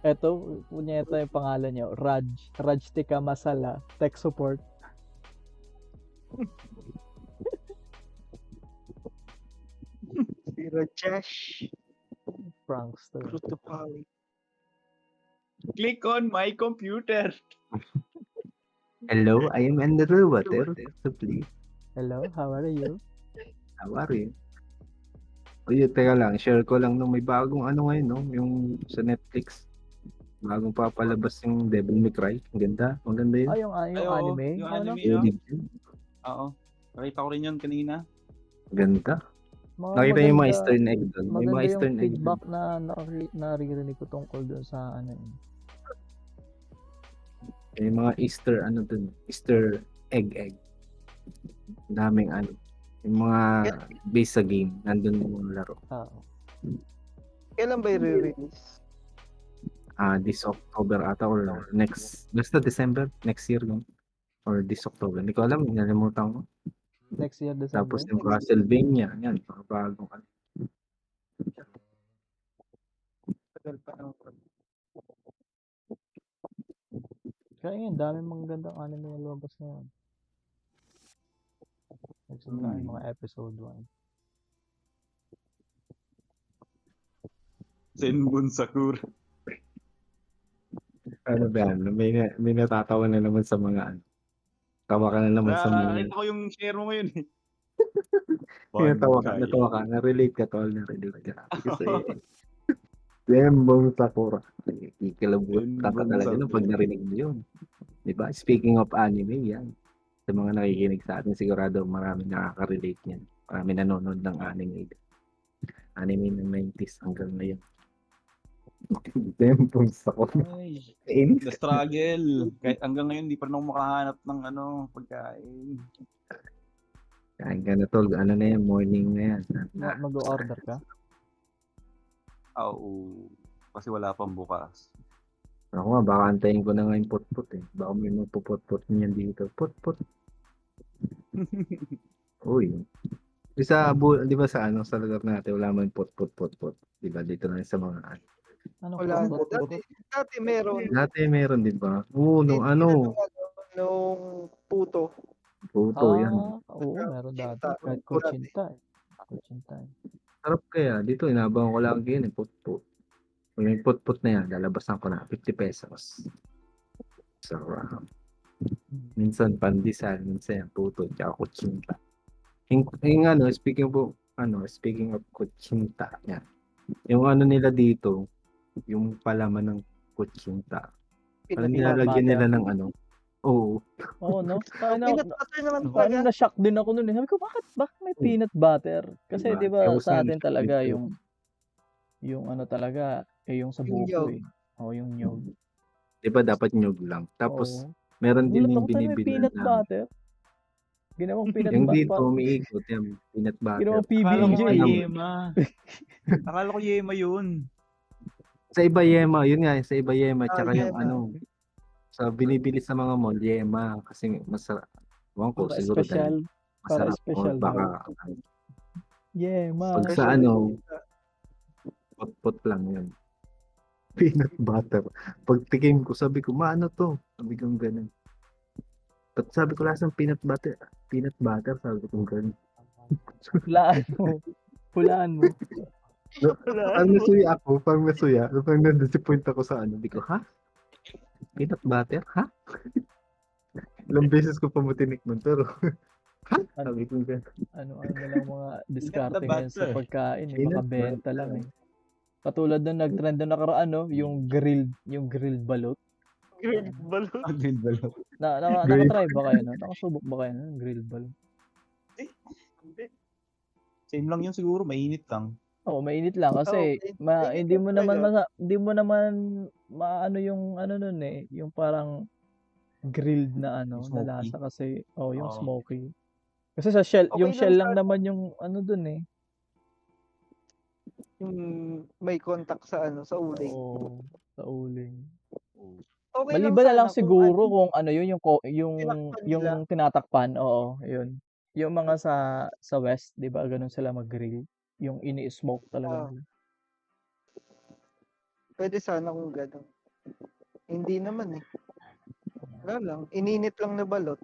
Eto, punyeta yung pangalan niya, Raj Tika Masala, tech support. Si Rajesh. Prankster. Protopali. Click on my computer. Hello, I am underwater. So please. Hello, how are you? How are you? Uy, teka lang, share ko lang may bagong ngayon, no? Yung sa Netflix. Bagong papalabas yung Devil May Cry. Maganda yun. Yung anime? Yung anime, no? Oo. Nakita ko rin yun kanina. Ganda. Nakita yung mga Eastern egg doon. May mga Eastern egg feedback na naririnig ko tungkol doon sa May mga Easter doon. Easter egg. Daming yung mga base sa game, nandun yung laro. Kailan ba i-release? This October ata or basta December, next year no? Or this October. Hindi ko alam, nalimutan ko. Next year, December? Tapos yung Castlevania, yan, bagong Tagal pa ng Kaya yun, daming magagandang anime na lumabas ngayon. Nagsimula yung mga episode 1. Senbun Sakura. Ano ba yan? May natatawa na naman sa mga ano. Tawa ka na naman sa mga Nakita ko yung share mo ngayon eh. natawa ka, na-relate ka tol, na-relate ka. Kasi Senbon Sakura. Ikilabot ka Senbon talaga no, pag Sakura. narinig mo yun. Diba? Speaking of anime, yan. Sa mga nakikinig sa atin, sigurado marami nakaka-relate yan. Marami nanonood ng anime. Anime ng 90s hanggang ngayon. Senbon Sakura. Ay, Inis the struggle. Kahit hanggang ngayon, di pa rin ako makahanap ng pagkain. Kain ka na tol, ano na yan, morning na yan. Mag-order ka? Oo. Kasi wala pang bukas. Ako nga, baka antayin ko na nga yung pot-pot eh. Baka may magpupot-pot niyan dito. Pot-pot. Uy. Di ba sa ano, sa lugar natin, wala man pot-pot. Di ba, dito na sa mga ano. Ano Wala na. po? Dati meron. Dati meron, di ba? Oo, nung Hindi ano, nung puto. puto yan. Oo, meron dati. Kutsinta. Kahit kutsinta eh. Kutsinta eh. Sarap kaya, dito inabangan ko lang yun eh, pot-pot. Kung yung pot-pot na yan, lalabasan ko na, 50 pesos. Sarap. Minsan pandesal, minsan yung puto, tsaka kutsinta. Yung ano, speaking of kutsinta, yan. Yung ano nila dito, yung palaman ng kutsinta. Parang nilalagyan nila ng ano. Oo. Oo, no? Peanut butter naman Parang talaga. na-shock din ako nun eh. Sabi ko, bakit may peanut butter? Kasi Diba? di ba Tapos sa nga, atin talaga dito. yung ano talaga, yung sa Yung buko nyog. eh. Oo, yung nyog. Di ba dapat nyug lang? Tapos, Oo. meron din Gulat yung ako tayo may binibilan peanut na. butter. Ginawang peanut Yung butter. dito, umiikot yan. Peanut butter. Ginawang Akala ko PB&J. nga Alam mo, yema. Akala ko yema yun. sa iba yema, yun nga, sa iba yema, tsaka yung yema. ano, sa binibili sa mga mall, yema. Kasi masarap. Ewan ko, Para siguro special. dahil Para masarap. O special baka, daw. Yeah, pag ma. sa ano, pot-pot lang yun. Peanut butter. Pag tikim ko, sabi ko, maano to? Sabi ko ganun. At sabi ko, lasang peanut butter. Peanut butter, sabi ko ganun. Hulaan mo. Hulaan mo. No, pag nasuya ako, pag na-disappoint ako sa ano, di ko, ha? Peanut butter? Ha? Ilang beses ko pa matinikman, pero, ha? Sabi ko ganun. Ano na lang mga diskarte Peanut ngayon sa butter. pagkain. Peanut Makabenta butter. lang eh. Katulad nung nag-trend na nakaraan, no? Yung grilled balot. Grilled balot. Ang green balot. Nakatry ba kayo nun? Nakasubok ba kayo nun? Grilled balot. Same lang yun siguro, mainit lang. Oo, mainit lang kasi mainit hindi mo naman talaga. hindi mo naman maano yung ano nun eh, yung parang grilled na ano, Yung na smoky. lasa kasi yung Oo. smoky. Kasi sa shell, Okay yung lang shell sa lang naman yung ano dun eh. Yung may contact sa ano, sa uling. Oo, sa uling. Okay Maliban na lang sana kung siguro kung ano yun yung Tinakpan yung nila. tinatakpan, oo, yun. Yung mga sa west, 'di ba, ganun sila mag-grill, yung ini-smoke talaga Ah. nila. Pwede sana kung gano'n. Hindi naman eh. Wala lang. Ininit lang na balot.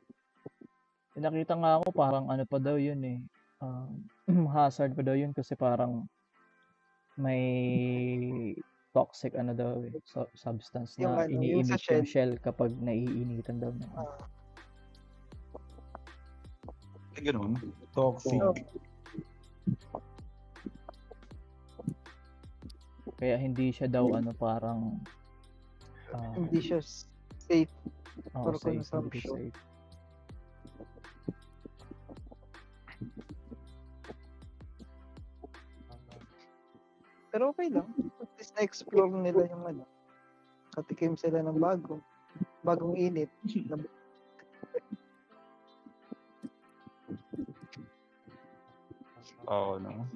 Nakita nga ako parang ano pa daw yun eh. Hazard pa daw yun kasi parang may toxic ano daw eh, substance Yung na ano, yung sa iniinit yung shell kapag naiinitan daw na. Ay, ganun. Toxic. Oh. Kaya hindi siya daw ano parang Hindi siya safe. for safe, hindi consumption. safe. Pero okay lang. At least na-explore nila yung ano. Katikim sila ng bagong init. Oo, no.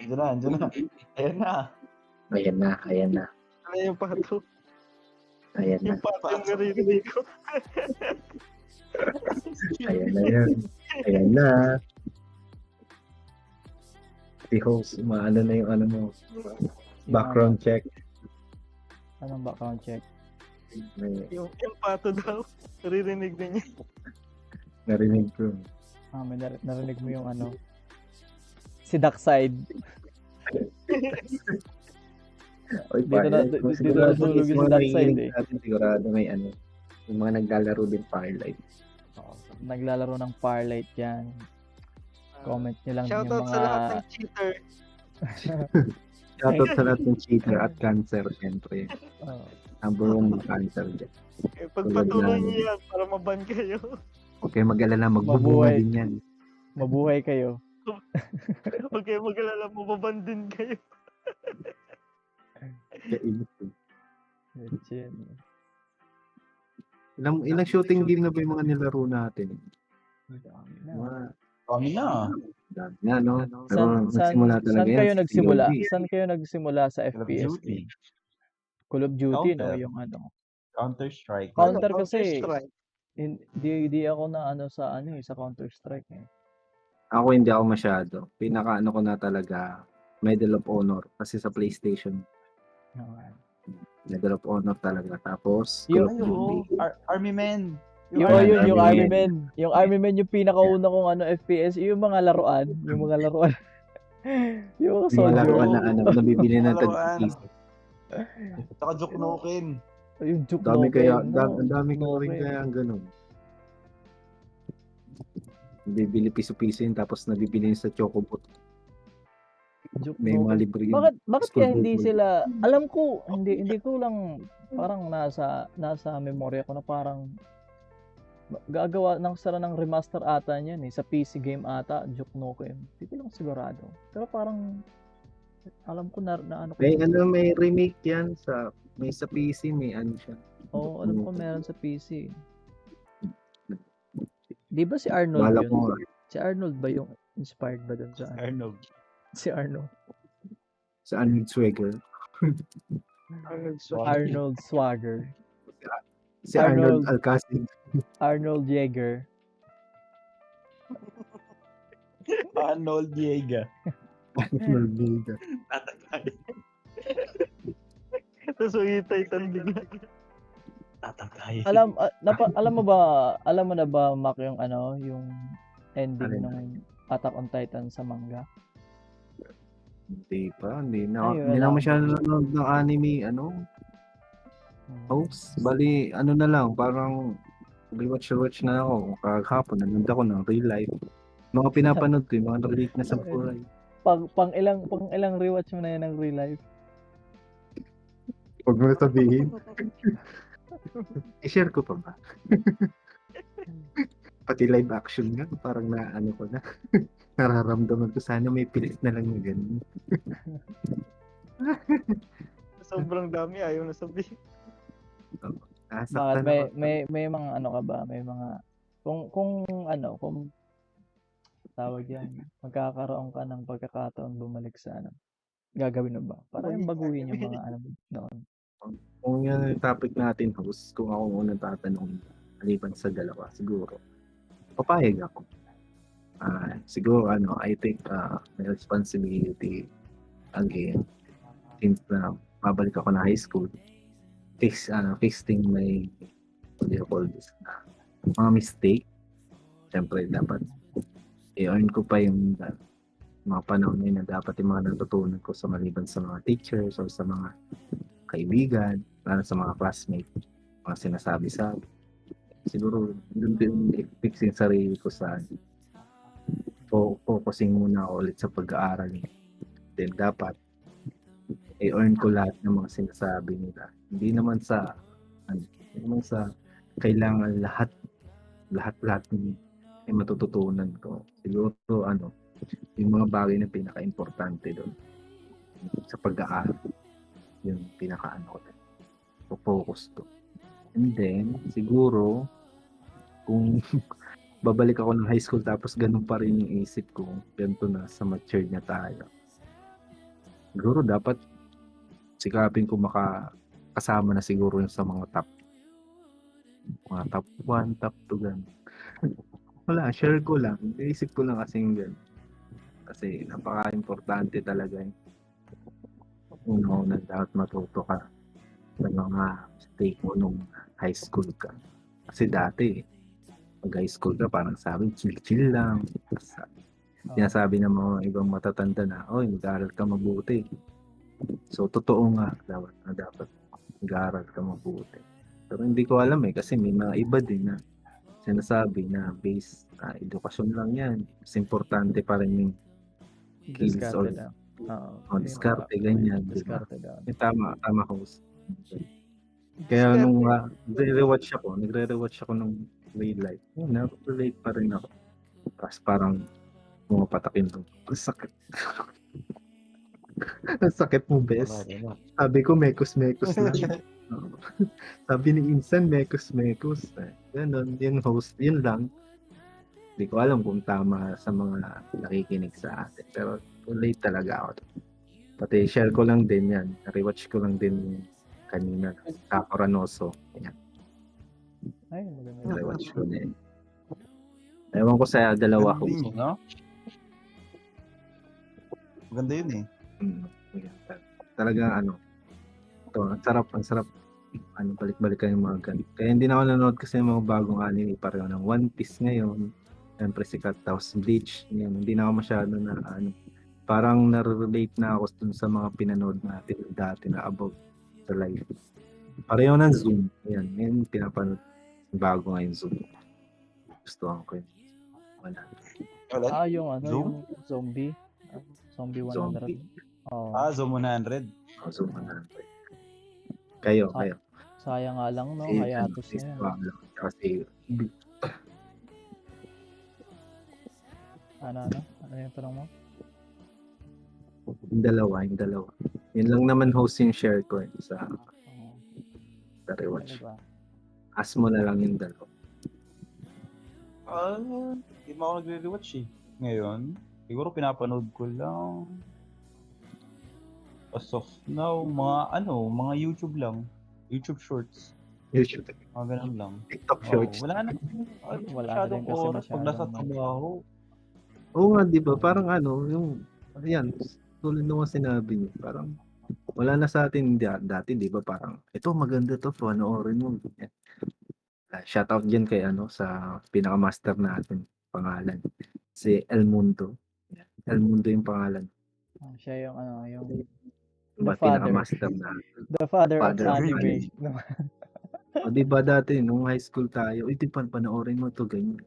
Andiyan na. Ayan na. Ayan na. Ano yung pato? Ayan na. Yung pato yung naririnig ko. Ayan na yan. Ayan na. Si host, Yung background check. Anong background check? Yung pato daw. Naririnig na niya. Narinig ko. May narinig mo yung ano. Si Darkseid. Oy, Dito na- Firelight, dito sigurado natulog yung yung mga Darkseid, nakikinig eh. sa atin, sigurado may ano. Yung mga naglalaro din Firelight. Naglalaro ng Firelight yan. Comment nyo lang yung Shoutout mga... sa lahat ng cheater. Shoutout sa lahat ng cheater at cancer, syempre. Oh, Number one ng cancer dyan. Pagpatuloy niyo yan para maban kayo. Huwag kayo mag-alala, magbubunga Mabuhay. din yan. mabuhay kayo. Huwag kayo mag-alala, mababan din kayo. Kainit eh. Legit. Ilang shooting game na ba yung mga nilaro natin? Dami na. Mga Kami na. dami na, no? Pero Saan nagsimula talaga saan yan kayo sa nagsimula? COD. Saan kayo nagsimula sa Call of FPS Duty. game? Call of Duty, no? Counter. Yung ano. Counter-Strike. Counter kasi, Counter-Strike. hindi ako na ano sa ano sa Counter-Strike eh. Ako hindi ako masyado. Pinaka ano ko na talaga, Medal of Honor. Kasi sa PlayStation, Okay. Medal of Honor talaga. Tapos, Yung- Call of Ay, oo. Duty. Army Men. Yung Army yun, yung Men. Army Men. Yung Army Men yung pinakauna kong ano FPS, yung mga laruan, yung mga laruan. yung mga Yung mga soldier. laruan na ano, nabibili ng Laruan. tag-piso. Saka Joke Noken. Yung Juke Dami Noken, kaya, no? ang dami ko rin Noken. kaya ang ganun. Bibili piso-piso yun, tapos nabibili yun sa Chocobot. Juke May mga Noken. libre yun. Bakit School kaya hindi book. sila, alam ko, hindi ko lang, parang nasa memorya ko na parang gagawa ng sara ng remaster ata niyan eh, sa PC game ata, Juke Noken. Hindi ko lang sigurado. Pero parang, alam ko na ano ko. May remake yan may sa PC, may ano siya. Oo, alam ko meron sa PC. Di ba si Arnold Bala yun? ko nga. Si Arnold ba yung inspired ba dun sa Arnold. si Arnold? Sa Arnold Schwarzenegger. Arnold Swagger. Si Arnold Arnold. Alcacid. Arnold Yeager. Arnold Diega. Arnold Vega. Tatatay. Tapos uyitay tan bigla. Tatatay. Alam mo na ba Mac yung ano, yung ending Alin? ng Attack on Titan sa manga? Hindi pa. Hindi na Ay, wala. masyado nanonood ng anime, host. Bali, ano na lang, parang rewatch na ako. Kahapon, nanood ako ng real life. Mga pinapanood ko, yung mga relate na sa buhay. Pang ilang rewatch mo na yan ng real life? Huwag mo sabihin. I-share ko pa ba? Pati live action nga, parang naano ko na. Nararamdaman ko sana may pilit na lang na ganun. Sobrang dami, ayaw na sabihin. Bakit Nasaktan ako. may mga ano ka ba? May mga kung tawag yan, magkakaroon ka ng pagkakataon bumalik sa ano, gagawin mo ba? Para yung baguhin yung mga ano noon. Kung yan yung topic natin, host, kung ako unang tatanong, maliban sa dalawa, siguro, papayag ako. Siguro, I think may responsibility again, since na babalik ako na high school, fixing my, what do you call this, mga mistake. Siyempre, dapat i-earn ko pa yung mga panahon na dapat yung mga natutunan ko sa maliban sa mga teachers or sa mga kaibigan, lalo sa mga classmates, mga sinasabi sa siguro doon din fixing sarili ko sa focusing muna ako ulit sa pag-aaral. Then dapat i-earn ko lahat ng mga sinasabi nila. Hindi naman sa kailangan lahat ay matututunan ko. Siguro yung mga bagay na pinaka-importante doon sa pag-aaral. Yung pinaka-ano ko, focus ko. And then, siguro, kung babalik ako ng high school tapos ganun pa rin yung isip ko, ganito na, sa mature na tayo. Siguro dapat sikapin ko makakasama na siguro yung sa mga top 1, top 2, ganun. Wala, share ko lang. Isip ko lang kasing ganun. Kasi napaka-importante talaga yun. Una dapat matuto ka sa mga mistake mo nung high school ka. Kasi dati, pag high school ka, parang sabi, chill-chill lang. Tapos, Oo. sinasabi ng mga ibang matatanda na, oy, mag-aaral ka mabuti. So, totoo nga, dapat mag-aaral ka mabuti. Pero hindi ko alam kasi may mga iba din na sinasabi na base edukasyon lang yan. Mas importante pa rin yung skills or Diskarte lang. Oo. Yung diskarte, ganyan, di ba? diskarte daw. Tama host. Kaya Diskarte. nung nagre-rewatch ako ng real life, na-relate pa rin ako. Tapos parang pumapatakin ko. Ang sakit. Ang sakit mo, bes. Sabi ko, mekos-mekos lang. Sabi ni Insan, mekos-mekos. Ganon, yun host, yun lang. Hindi ko alam kung tama sa mga nakikinig sa atin. Pero relate talaga ako. Pati share ko lang din yan. Rewatch ko lang din kanina. Sakura no So. Yan. Ay, maganda. Rewatch ko din. Ewan ko sa dalawa ko. Ganda yun, no? Maganda yun eh. Talagang ang sarap. Balik-balik kayo yung mga ganito. Kaya hindi na ako nanonood kasi ng mga bagong anime. Pareho ng One Piece ngayon. Siyempre sikat. Tapos Bleach. Yan. Hindi na ako masyado na parang na-relate na ako dun sa mga pinanood natin dati na about sa life. Pareho ng Zoom. Yan. Ngayon pinapanood. Bago ngayon Zoom. Gustuhan ko yun. Wala. Zoom? Yung yung zombie. Zombie 100. Zombie. Oh. Zoom 100. Zoom 100. Kayo. Sayang nga lang, no? Hiatus na yan. Kasi Ano yung tanong mo? yung dalawa. Yun lang naman host yung share ko sa rewatch. Diba? As mo na lang yung dalawa. Hindi mo ako nagre-rewatch eh. Ngayon, siguro pinapanood ko lang. As of now, mga YouTube lang. YouTube Shorts. YouTube. Mga ganun lang. TikTok Shorts. Wala na. Wala na rin kasi oras pag nasa trabaho. Oo nga, di ba? Parang yung, ayan, tulad nung sinabi niyo, parang wala na sa atin dati, di ba? Parang, ito maganda to, panoorin mo. Shoutout dyan kay sa pinaka-master natin, pangalan. Si El Mundo. El Mundo yung pangalan. Siya yung The pinaka-master na. The father of Father of anime. O di ba dati nung high school tayo, di panoorin mo to ganyan.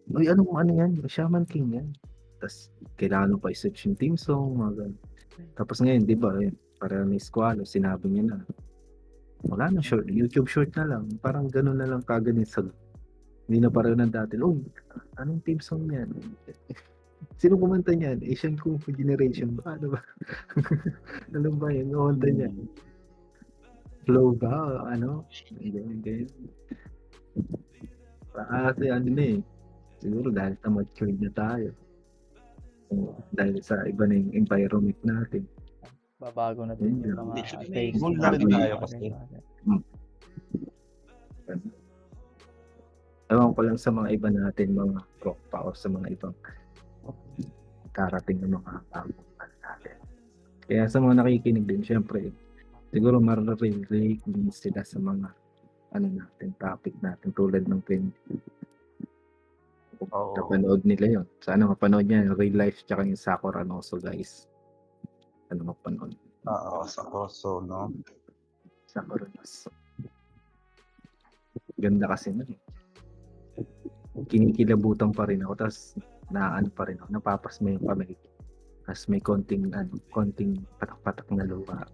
Uy, ano yan? Shaman King yan. Tapos kailangan mo pa i-search yung theme song, mga ganun. Tapos ngayon, di ba, para may squalo, sinabi niya na. Wala na short, YouTube short na lang. Parang ganun na lang kaganin sa hindi na pareho ng dati. Oh, anong theme song yan? Sino kumanta niyan? Asian Kung Fu Generation ba? Ano ba? Ano ba yan? Kumanta niya. Flow ba? Ganyan. Kasi siguro dahil sa matured na tayo. Dahil sa iba na yung environment natin. Babago na din yung mga taste. Goal na rin tayo kasi. Ewan ko lang sa mga iba natin, mga tropa o sa mga ibang karating ng mga bagong natin. Kaya sa mga nakikinig din, syempre, siguro mararelate din sila sa mga natin, topic natin tulad ng napanood nila yun. Sana mapanood niya yung real life tsaka yung Sakura no So guys. Mapanood. Sakura So, no? Sakura no So. Ganda kasi nun. Kinikilabutan pa rin ako, tapos pa rin ako, napapasma yung kamay. Tapos may konting patak-patak na luha.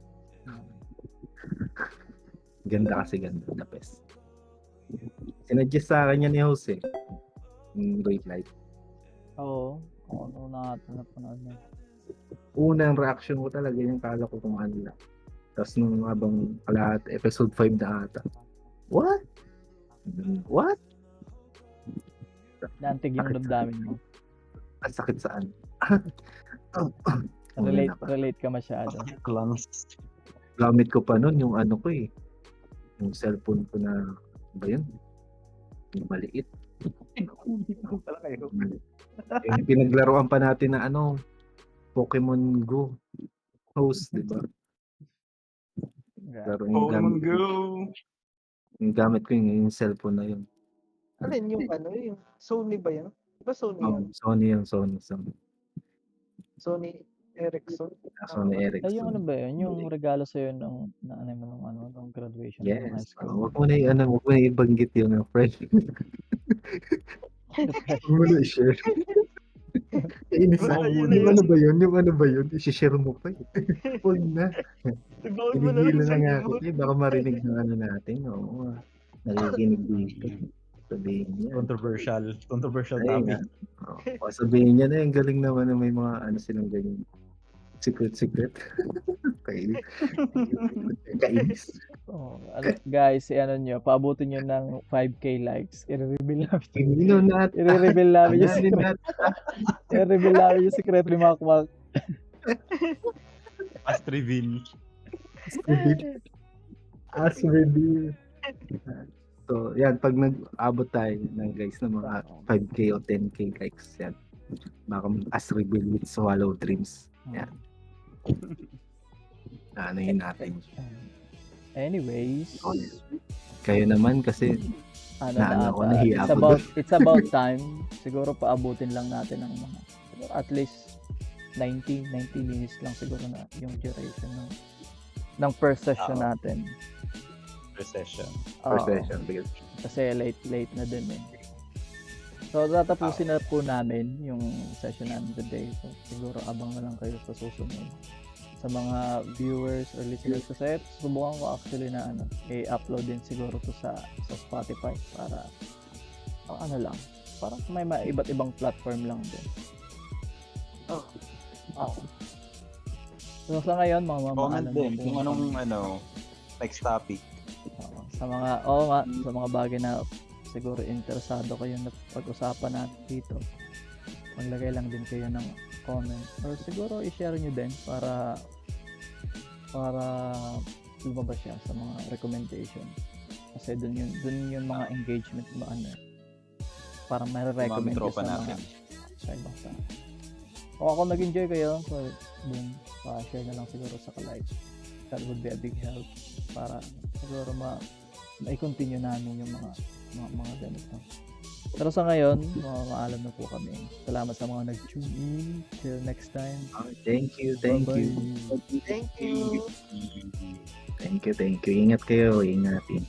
Ganda na best. Sinadjust sa akin yan ni Jose. Yung real life. Oo. Una napanood na. Unang reaction ko talaga yung kala ko kung ano lang. Tapos nung habang lahat, episode 5 na ata. What? Naantig yung damdamin mo. Ang sakit saan? Relate ka masyado. Gamit ko pa nun yung yung cellphone ko na ba yun? Yung maliit. Pinaglaruan pa natin na Pokemon Go host, di ba? Laro yung Pokemon gamit ko. Go! Yung gamit ko yung cellphone na yun. Alin yung yung Sony ba yan? Ba Sony yan? Sony yun, Sony. Sony Ericsson? Sony Ay, yung ano Ericsson. ba yun? Yung regalo sa'yo nung nung graduation mo nung high Yes. school. Huwag mo na huwag mo na ibanggit yun, friend. Huwag mo na i-share. Kainis Wala, ako. yun na Yung yun. ano ba yun? Yung ano ba yun? I-share mo pa eh. Huwag na. Ibaon mo na lang Pinigilan sa na nga limot. kita eh. Baka marinig ng ano natin. Oo. Nakikinig dito. Sabihin niya. Controversial Ay, topic. nga. O sabihin niya na yung galing naman na may mga ano silang ganyan. Secret. Kainis. Oh, guys, nyo, paabutin nyo ng 5K likes. I-reveal namin. Tingino natin. I-reveal namin yung Tanganin secret. natin. I-reveal namin yung secret ni Makmak. Fast reveal. As reveal. So, yan. Pag nag-abot tayo ng guys ng mga 5K o 10K likes, yan. Baka as reveal with Swallow Dreams. Yan. Ano yun natin. Anyways, Kayo naman kasi it's about time. Siguro paabutin lang natin ng mga siguro at least 90 minutes lang siguro na yung duration ng first session natin. First session. first session. Kasi late na din eh. So tatapusin na po namin yung session namin today. So siguro abang na lang kayo sa susunod. Sa mga viewers or listeners kasi subukan ko actually na i-upload din siguro to sa Spotify para parang may iba't ibang platform lang din. So sa ngayon mga Comment din kung anong next topic. sa mga bagay na siguro interesado kayo na pag-usapan natin dito. Maglagay lang din kayo ng comment or siguro i-share nyo din para lumabas siya sa mga recommendation kasi dun yung mga engagement parang may-recommend tropa sa natin. sa ibang tao. Kung ako nag-enjoy kayo, so dun pa-share na lang siguro sa ka-like. That would be a big help para siguro ma-continue namin yung mga ganito. Pero sa ngayon, maalam na po kami. Salamat sa mga nag-tune in. Till next time. Thank you. Bye-bye. Thank you. Thank you. Ingat kayo. Ingatin.